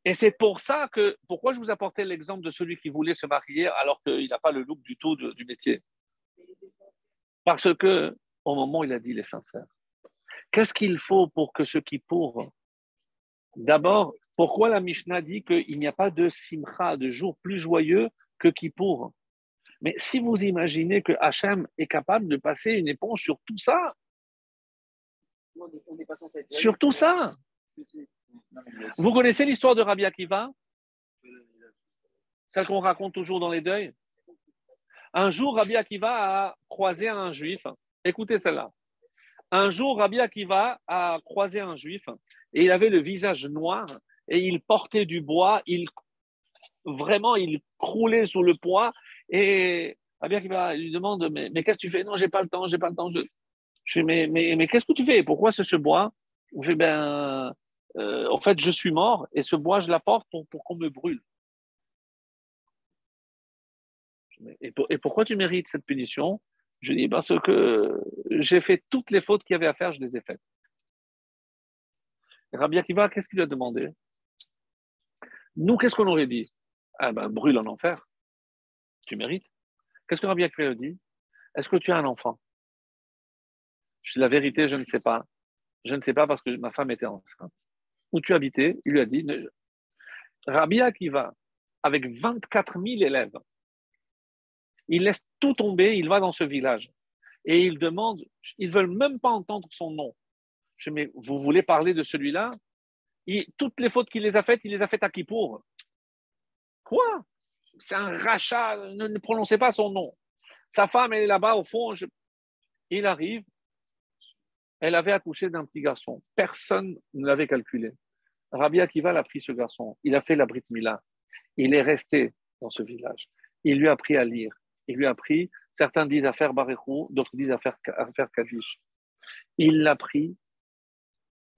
Et c'est pour ça que, pourquoi je vous apportais l'exemple de celui qui voulait se marier alors qu'il n'a pas le look du tout du métier. Parce que, au moment où il a dit, il est sincère. Qu'est-ce qu'il faut pour que ce qui pour? D'abord, pourquoi la Mishnah dit qu'il n'y a pas de simcha, de jour plus joyeux que Kippour? Mais si vous imaginez que Hachem est capable de passer une éponge sur tout ça, On n'est pas censé être sur tout ça. Vous connaissez l'histoire de Rabbi Akiva? Celle qu'on raconte toujours dans les deuils. Un jour, Rabbi Akiva a croisé un juif. Écoutez celle-là. Un jour, Rabbi Akiva a croisé un juif et il avait le visage noir et il portait du bois. Il croulait sous le poids. Et Rabbi Akiva lui demande mais qu'est-ce que tu fais? Non, j'ai pas le temps. Je fais mais qu'est-ce que tu fais? Pourquoi ce bois? On fait en fait, je suis mort et ce bois, je l'apporte pour qu'on me brûle. Et pourquoi tu mérites cette punition? Je dis parce que j'ai fait toutes les fautes qu'il y avait à faire, je les ai faites. Et Rabbi Akiva, qu'est-ce qu'il a demandé? Nous, qu'est-ce qu'on aurait dit? Ah ben, brûle en enfer. Tu mérites. Qu'est-ce que Rabbi Akiva a dit? Est-ce que tu as un enfant? Je dis la vérité, je ne sais pas. Je ne sais pas parce que ma femme était enceinte. Où tu habitais? Il lui a dit, Rabbi Akiva, avec 24 000 élèves, il laisse tout tomber, il va dans ce village. Et il demande, ils ne veulent même pas entendre son nom. Je dis, mais vous voulez parler de celui-là? Toutes les fautes qu'il les a faites, il les a faites à Kippour. Quoi? C'est un rachat, ne prononcez pas son nom. Sa femme, elle est là-bas au fond. Il arrive, elle avait accouché d'un petit garçon. Personne ne l'avait calculé. Rabbi Akiva a pris ce garçon. Il a fait la Brit Mila. Il est resté dans ce village. Il lui a appris à lire. Il lui a appris, certains disent à faire Barechou, d'autres disent à faire Kaddish. Il l'a pris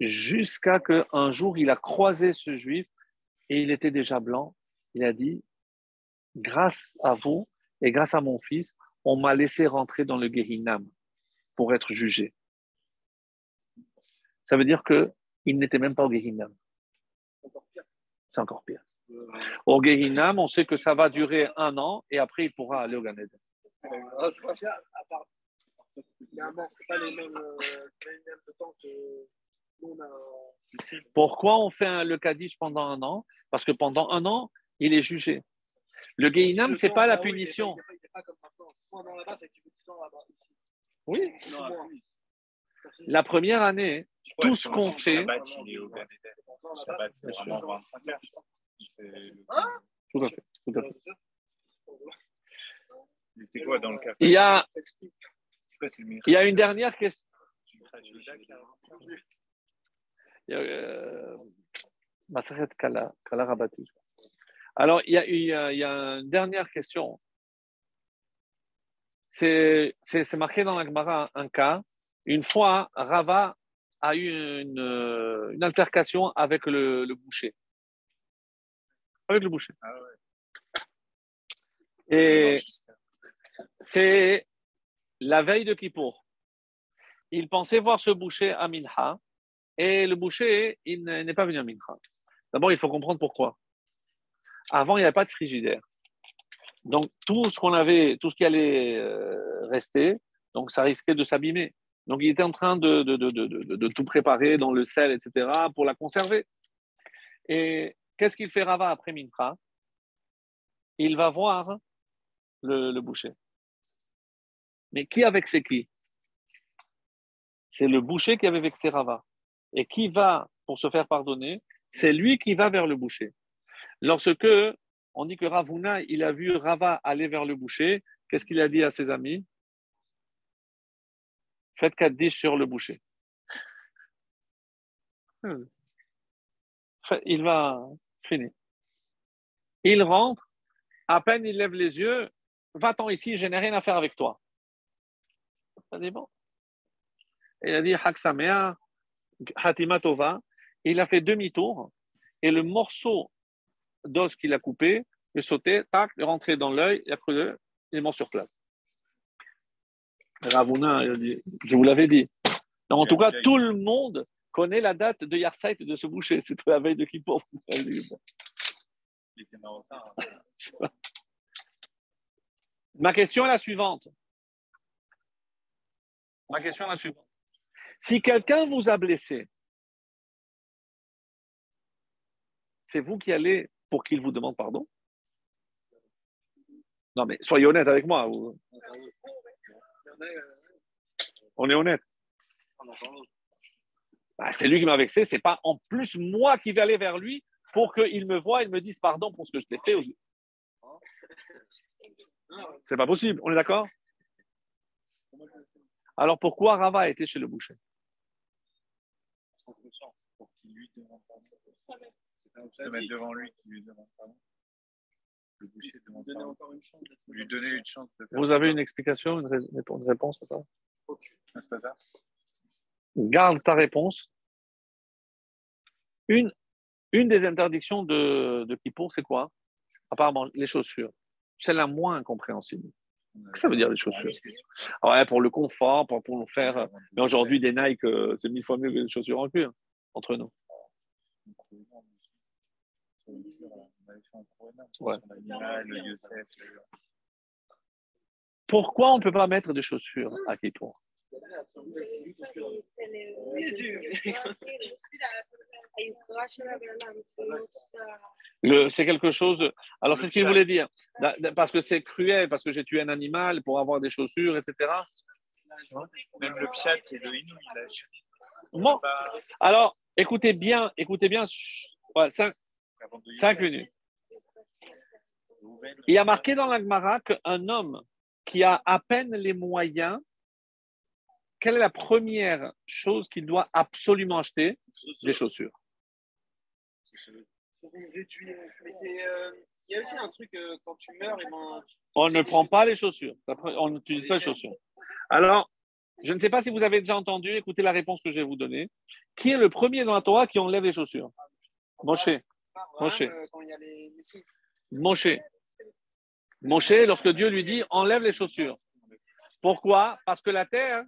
jusqu'à qu'un jour, il a croisé ce juif et il était déjà blanc. Il a dit, grâce à vous et grâce à mon fils, on m'a laissé rentrer dans le Gehinam pour être jugé. Ça veut dire qu'il n'était même pas au Gehinam. C'est encore pire. Au Gehinam, on sait que ça va durer 1 an et après, il pourra aller au Gan Eden. C'est pas les mêmes de temps que nous, on a. Pourquoi on fait le Kaddish pendant 1 an? Parce que pendant 1 an, il est jugé. Le Gehinam, ce n'est pas la punition. Oui. La première année, tout ce qu'on fait. Tout à fait. Il y a une dernière question. Alors, il y a une dernière question. C'est marqué dans la Gemara un cas. Une fois, Rava a eu une altercation avec le boucher. Avec le boucher. Et c'est la veille de Kippour. Il pensait voir ce boucher à Minha. Et le boucher, il n'est pas venu à Minha. D'abord, il faut comprendre pourquoi. Avant, il n'y avait pas de frigidaire. Donc, tout ce qui allait rester, donc ça risquait de s'abîmer. Donc, il était en train de tout préparer dans le sel, etc., pour la conserver. Et qu'est-ce qu'il fait Rava après Mincha? Il va voir le boucher. Mais qui a vexé qui? C'est le boucher qui avait vexé Rava. Et qui va, pour se faire pardonner, c'est lui qui va vers le boucher. Lorsque on dit que Ravuna, il a vu Rava aller vers le boucher, qu'est-ce qu'il a dit à ses amis? Faites Kaddish sur le boucher. Il va Fini. Il rentre, à peine il lève les yeux, va-t'en ici, je n'ai rien à faire avec toi. Ça dit bon. Et il a dit Hak Samea, Hatima Tova. Il a fait demi-tour et le morceau d'os qu'il a coupé est sauté, tac, est rentré dans l'œil, et après, il est mort sur place. Ravuna, il a dit, je vous l'avais dit. Donc, en tout cas, tout le monde connaît la date de Yarsait de ce boucher. C'était la veille de Kippour. Il était marocain. Ma question est la suivante. Si quelqu'un vous a blessé, c'est vous qui allez pour qu'il vous demande pardon? Non, mais soyez honnête avec moi. On est honnête. Bah, c'est lui qui m'a vexé. C'est pas en plus moi qui vais aller vers lui pour qu'il me voie et me dise pardon pour ce que je t'ai fait. C'est pas possible. On est d'accord? Alors pourquoi Rava a été chez le boucher? Pour qu'il lui demande pardon. Se mettre devant lui qui lui demande pardon. Le boucher demande pardon. Lui donner une chance de faire. Vous avez une explication, une réponse à ça? C'est pas ça. Garde ta réponse. Une des interdictions de Kippour, c'est quoi? Apparemment, les chaussures. C'est la moins incompréhensible. Qu'est-ce que ça veut dire les chaussures? Ouais, pour le confort, pour nous faire. Mais aujourd'hui, des Nike, c'est 1000 fois mieux que des chaussures en cuir, entre nous. Ouais. Pourquoi on ne peut pas mettre des chaussures à Kippour? C'est quelque chose. Alors, c'est ce qu'il voulait dire. Parce que c'est cruel, parce que j'ai tué un animal pour avoir des chaussures, etc. Même le pshat, c'est le inou, il a acheté. Bon. Alors, écoutez bien. Ouais, 5 minutes. Il y a marqué dans la Gemara qu'un homme qui a à peine les moyens, quelle est la première chose qu'il doit absolument acheter? Des chaussures. Mais il y a aussi un truc, quand tu meurs, on ne prend pas les chaussures. On n'utilise pas les chaussures. Alors, je ne sais pas si vous avez déjà entendu, écoutez la réponse que je vais vous donner. Qui est le premier dans la Torah qui enlève les chaussures? Moshe. Moshe, lorsque Dieu lui dit enlève les chaussures. Pourquoi? Parce que la terre,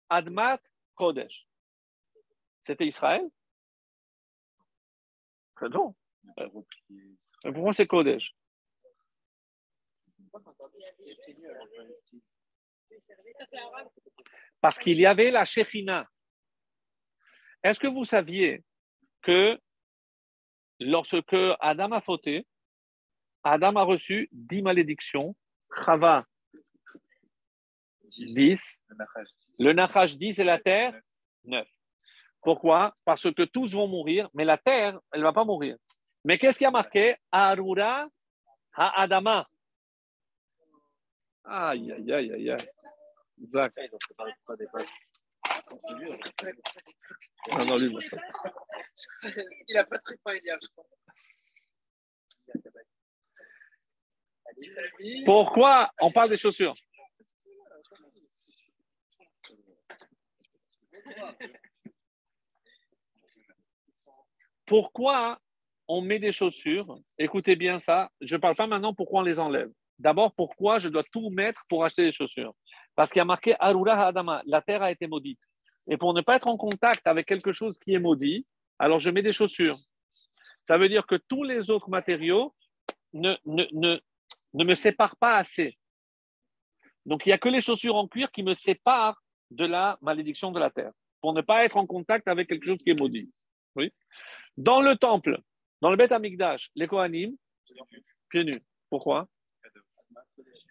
Admat Kodesh. C'était Israël? Non. Pourquoi c'est Kodesh? Parce qu'il y avait la Shekhinah. Est-ce que vous saviez que lorsque Adam a fauté, Adam a reçu 10 malédictions, Chava 10, le Nachash 10 et la terre 9. Pourquoi? Parce que tous vont mourir, mais la terre, elle ne va pas mourir. Mais qu'est-ce qui a marqué? Arura ha-Adama. Aïe, aïe, aïe, aïe, aïe. Zach. Non, lui, il n'a pas très familial, je crois. Pourquoi on parle des chaussures? Pourquoi on met des chaussures? Écoutez bien ça. Je ne parle pas maintenant pourquoi on les enlève. D'abord, pourquoi je dois tout mettre pour acheter des chaussures? Parce qu'il y a marqué Arura Adama, la terre a été maudite. Et pour ne pas être en contact avec quelque chose qui est maudit, alors je mets des chaussures. Ça veut dire que tous les autres matériaux ne me séparent pas assez. Donc, il n'y a que les chaussures en cuir qui me séparent de la malédiction de la terre, pour ne pas être en contact avec quelque chose qui est maudit. Oui. Dans le temple, dans le Beth Amikdash, les Kohanim, pieds nus. Pourquoi?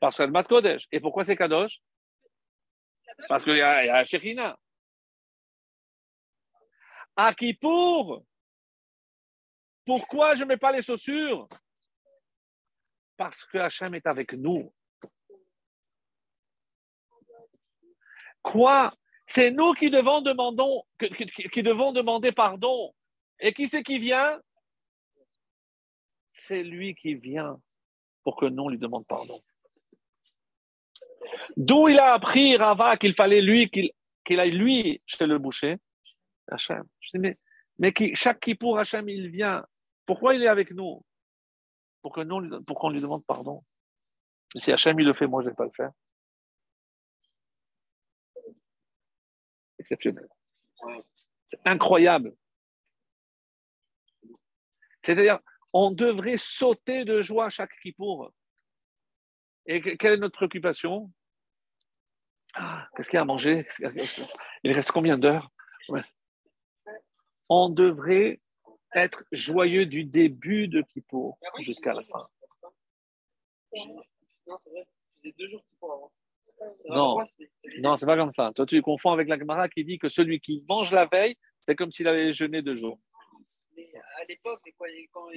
Parce que c'est Admat Kodesh. Et pourquoi c'est Kadosh? Parce qu'il y a Shekhinah. À Kippour, pourquoi je ne mets pas les chaussures? Parce que Hachem est avec nous. Quoi? C'est nous qui devons demander pardon. Et qui c'est qui vient? c'est lui qui vient pour que nous on lui demande pardon. D'où il a appris, Rava, qu'il fallait lui, qu'il aille lui chez le boucher, Hachem. Je dis, mais chaque Kippour, Hachem, il vient. Pourquoi il est avec nous? Pour qu'on lui demande pardon. Si Hachem, il le fait, moi, je ne vais pas le faire. Exceptionnel. C'est incroyable. C'est-à-dire, on devrait sauter de joie chaque Kippour. Et quelle est notre préoccupation? Qu'est-ce qu'il y a à manger? Il reste combien d'heures? Ouais. On devrait être joyeux du début de Kippour jusqu'à la fin. Non, c'est vrai. Tu faisais 2 jours Kippour avant. Non, c'est pas comme ça. Toi, tu confonds avec la Gemara qui dit que celui qui mange la veille, c'est comme s'il avait jeûné 2 jours. Mais à l'époque,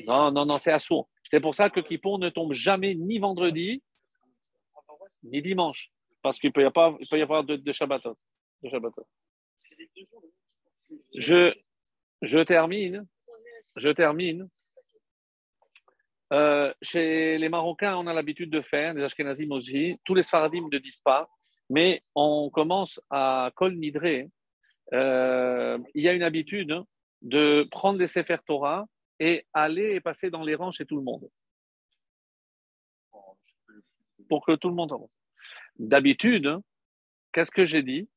Non, c'est assourd. C'est pour ça que Kippour ne tombe jamais ni vendredi, ni dimanche. Parce qu'il peut y avoir de Shabbatot. Je termine. Chez les Marocains, on a l'habitude de faire, les Ashkenazim aussi, tous les Sfaradim ne disent pas, mais on commence à Kol Nidre. Il y a une habitude de prendre les Sefer Torah et aller et passer dans les rangs chez tout le monde. Pour que tout le monde avance. D'habitude, qu'est-ce que j'ai dit?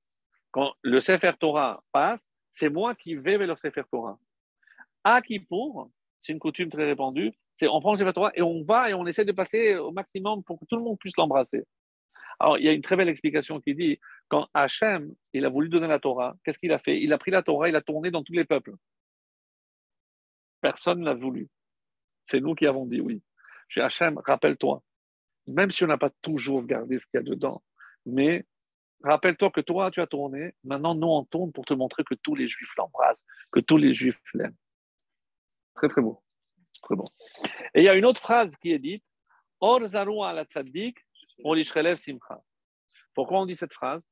Quand le Sefer Torah passe, c'est moi qui vais vers le Sefer Torah. À Kippour, c'est une coutume très répandue, c'est on prend le Sefer Torah et on va et on essaie de passer au maximum pour que tout le monde puisse l'embrasser. Alors, il y a une très belle explication qui dit, quand Hachem, il a voulu donner la Torah, qu'est-ce qu'il a fait? Il a pris la Torah, il a tourné dans tous les peuples. Personne ne l'a voulu. C'est nous qui avons dit oui. Chez Hachem, rappelle-toi, même si on n'a pas toujours gardé ce qu'il y a dedans, mais rappelle-toi que toi, tu as tourné, maintenant, nous, on tourne pour te montrer que tous les Juifs l'embrassent, que tous les Juifs l'aiment. Très, très beau. Très bon. Et il y a une autre phrase qui est dite, Or zarua ala tzaddik, on l'ishchelev simcha. Pourquoi on dit cette phrase?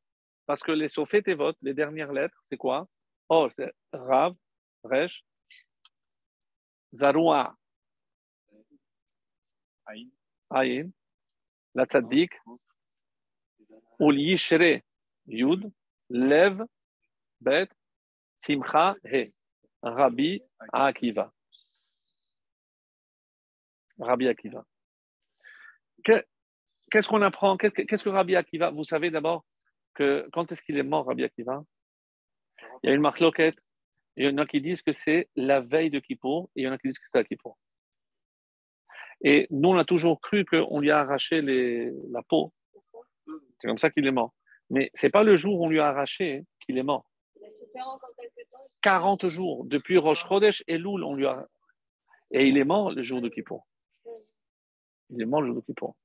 Parce que les sofet et votes, les dernières lettres, c'est quoi? Or, c'est Rav, Resh, Zarua, Ayin, la tzaddik, ul yishre, Yud, Lev, Bet, Simcha, He, Rabbi Akiva. Rabbi Akiva. Qu'est-ce qu'on apprend? Qu'est-ce que Rabbi Akiva? Vous savez d'abord que quand est-ce qu'il est mort, Rabbi Akiva? Il y a une marloquette. Il y en a qui disent que c'est la veille de Kippour et il y en a qui disent que c'est à Kippour. Et nous, on a toujours cru qu'on lui a arraché la peau. C'est comme ça qu'il est mort. Mais ce n'est pas le jour où on lui a arraché qu'il est mort. 40 jours. Depuis Rosh Chodesh et Loul, on lui a... Et il est mort le jour de Kippour. Il est mort le jour de Kippour.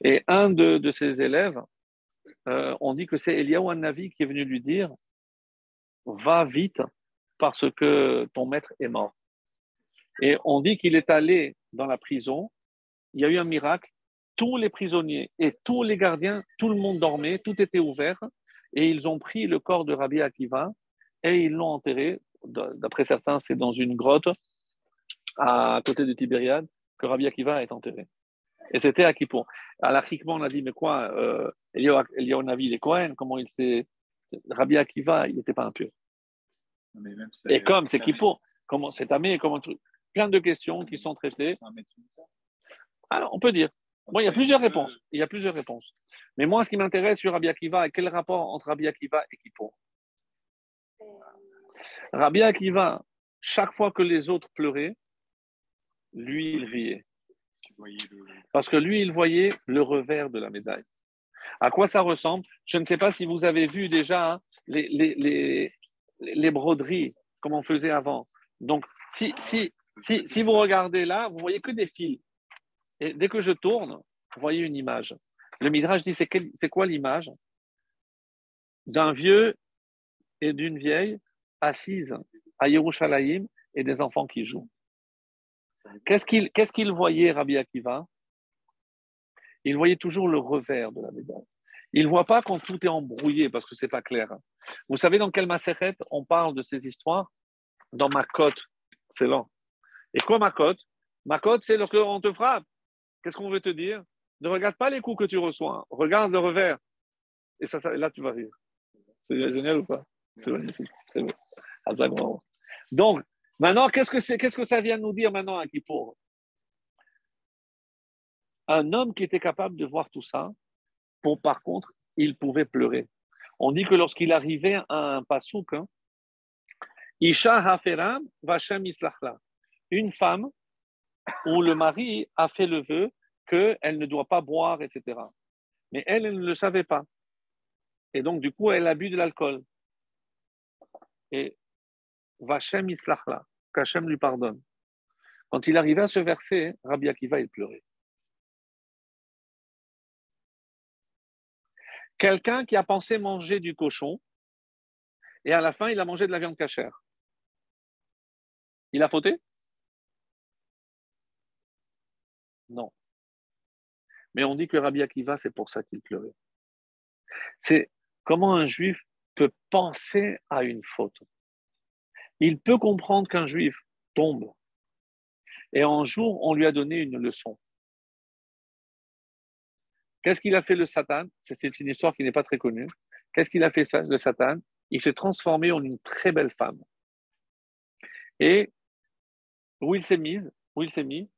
Et un de ses élèves, on dit que c'est Eliyahu Hanavi qui est venu lui dire « Va vite parce que ton maître est mort ». Et on dit qu'il est allé dans la prison, il y a eu un miracle, tous les prisonniers et tous les gardiens, tout le monde dormait, tout était ouvert, et ils ont pris le corps de Rabbi Akiva et ils l'ont enterré, d'après certains c'est dans une grotte à côté de Tibériade que Rabbi Akiva est enterré. Et c'était à Kippour. Alachiquement, on a dit, mais quoi, Eliyahu Hanavi, il est Kohen, comment il s'est... Rabbi Akiva, il n'était pas impur. Et comme c'est Kippour, comment c'est tamé, comment plein de questions qui sont traitées. Alors, on peut dire. Bon, il y a plusieurs réponses. Mais moi, ce qui m'intéresse sur Rabbi Akiva, quel rapport entre Rabbi Akiva et Kippour? Rabbi Akiva, chaque fois que les autres pleuraient, lui, il riait. Parce que lui, il voyait le revers de la médaille. À quoi ça ressemble? Je ne sais pas si vous avez vu déjà hein, les broderies, comme on faisait avant. Donc, si vous regardez là, vous voyez que des fils. Et dès que je tourne, vous voyez une image. Le Midrash dit, c'est quoi l'image? D'un vieux et d'une vieille assises à Yerushalayim et des enfants qui jouent. Qu'est-ce qu'il voyait, Rabbi Akiva? Il voyait toujours le revers de la médaille. Il ne voit pas quand tout est embrouillé parce que ce n'est pas clair. Vous savez dans quel Masechet on parle de ces histoires? Dans Makot, c'est lent. Et quoi Makot? Makot, c'est lorsqu'on te frappe. Qu'est-ce qu'on veut te dire? Ne regarde pas les coups que tu reçois. Regarde le revers. Et là, tu vas rire. C'est génial ou pas? C'est magnifique. Très beau. Donc, maintenant, qu'est-ce que ça vient nous dire maintenant à Kippour? Un homme qui était capable de voir tout ça, par contre, il pouvait pleurer. On dit que lorsqu'il arrivait à un pasouk, Isha haferam vashem islachla, une femme où le mari a fait le vœu qu'elle ne doit pas boire, etc. Mais elle ne le savait pas. Et donc, du coup, elle a bu de l'alcool. Et Vashem islachla, qu'Hachem lui pardonne. Quand il arrivait à ce verset, Rabbi Akiva, il pleurait. Quelqu'un qui a pensé manger du cochon, et à la fin, il a mangé de la viande cachère. Il a fauté? Non. Mais on dit que Rabbi Akiva, c'est pour ça qu'il pleurait. C'est comment un juif peut penser à une faute. Il peut comprendre qu'un juif tombe. Et un jour, on lui a donné une leçon. Qu'est-ce qu'il a fait le Satan? C'est une histoire qui n'est pas très connue. Qu'est-ce qu'il a fait le Satan? Il s'est transformé en une très belle femme. Et où il s'est mis?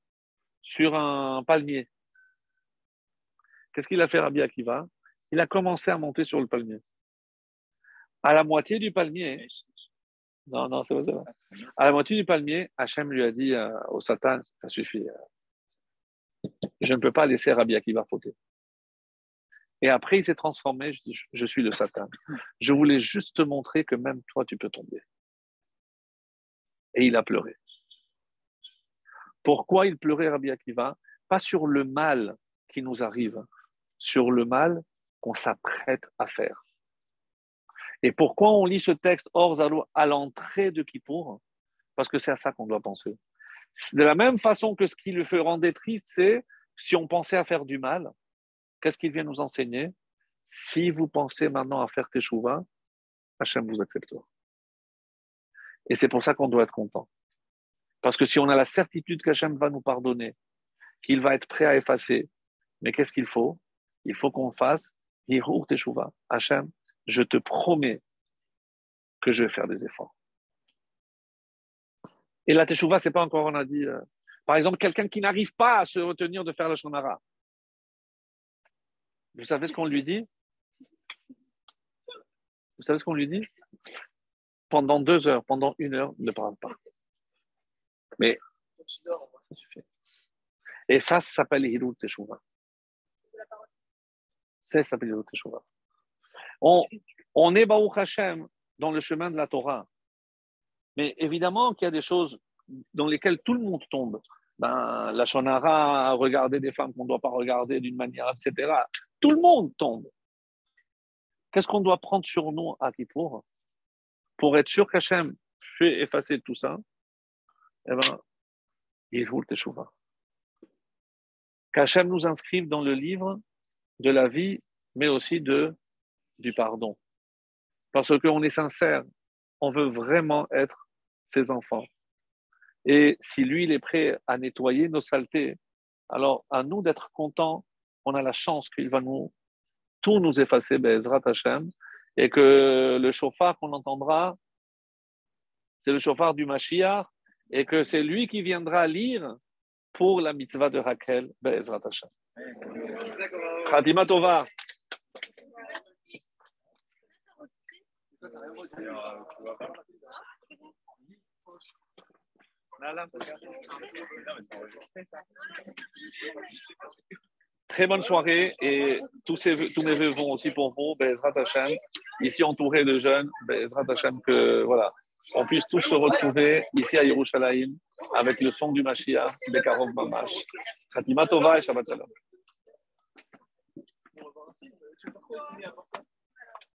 Sur un palmier. Qu'est-ce qu'il a fait Rabbi Akiva? Il a commencé à monter sur le palmier. À la moitié du palmier, non, c'est pas ça. À la moitié du palmier, Hachem lui a dit au Satan, ça suffit. Je ne peux pas laisser Rabbi Akiva fauter. Et après, il s'est transformé. Je dis, je suis le Satan. Je voulais juste te montrer que même toi, tu peux tomber. Et il a pleuré. Pourquoi il pleurait, Rabbi Akiva? Pas sur le mal qui nous arrive, sur le mal qu'on s'apprête à faire. Et pourquoi on lit ce texte Or Zalo à l'entrée de Kippour? Parce que c'est à ça qu'on doit penser. De la même façon que ce qui le fait rendre triste, c'est si on pensait à faire du mal, qu'est-ce qu'il vient nous enseigner? Si vous pensez maintenant à faire Teshuvah, Hachem vous acceptera. Et c'est pour ça qu'on doit être content. Parce que si on a la certitude qu'Hachem va nous pardonner, qu'il va être prêt à effacer, mais qu'est-ce qu'il faut? Il faut qu'on fasse Yirur Teshuvah. Hachem, je te promets que je vais faire des efforts. Et la Teshuvah, c'est pas encore, on a dit, par exemple, quelqu'un qui n'arrive pas à se retenir de faire le Shonara. Vous savez ce qu'on lui dit? Vous savez ce qu'on lui dit? Pendant 2 heures, pendant 1 heure, ne parle pas. Mais ça suffit. Et ça s'appelle Hirut Teshuvah. Ça s'appelle Hirut Teshuvah. On est Baruch Hashem dans le chemin de la Torah. Mais évidemment qu'il y a des choses dans lesquelles tout le monde tombe. La shonara, regarder des femmes qu'on ne doit pas regarder d'une manière, etc. Tout le monde tombe. Qu'est-ce qu'on doit prendre sur nous à Kippour pour être sûr qu'Hachem fait effacer tout ça? Eh bien, il faut le Teshuvah. Qu'Hachem nous inscrive dans le livre de la vie, mais aussi du pardon. Parce qu'on est sincère, on veut vraiment être ses enfants. Et si lui, il est prêt à nettoyer nos saletés, alors à nous d'être contents, on a la chance qu'il va tout nous effacer, Be'ezrat Hashem, et que le shofar qu'on entendra, c'est le shofar du Mashiach, et que c'est lui qui viendra lire pour la mitzvah de Raquel, Be'ezrat Hashem. Khatima Tova. Très bonne soirée et tous mes vœux vont aussi pour vous, Be'ezrat Hashem, ici entouré de jeunes, Be'ezrat Hashem, que voilà, on puisse tous se retrouver ici à Yerushalayim avec le son du Mashiach, Bekarov Mamash. Khatima Tova et Shabbat Shalom.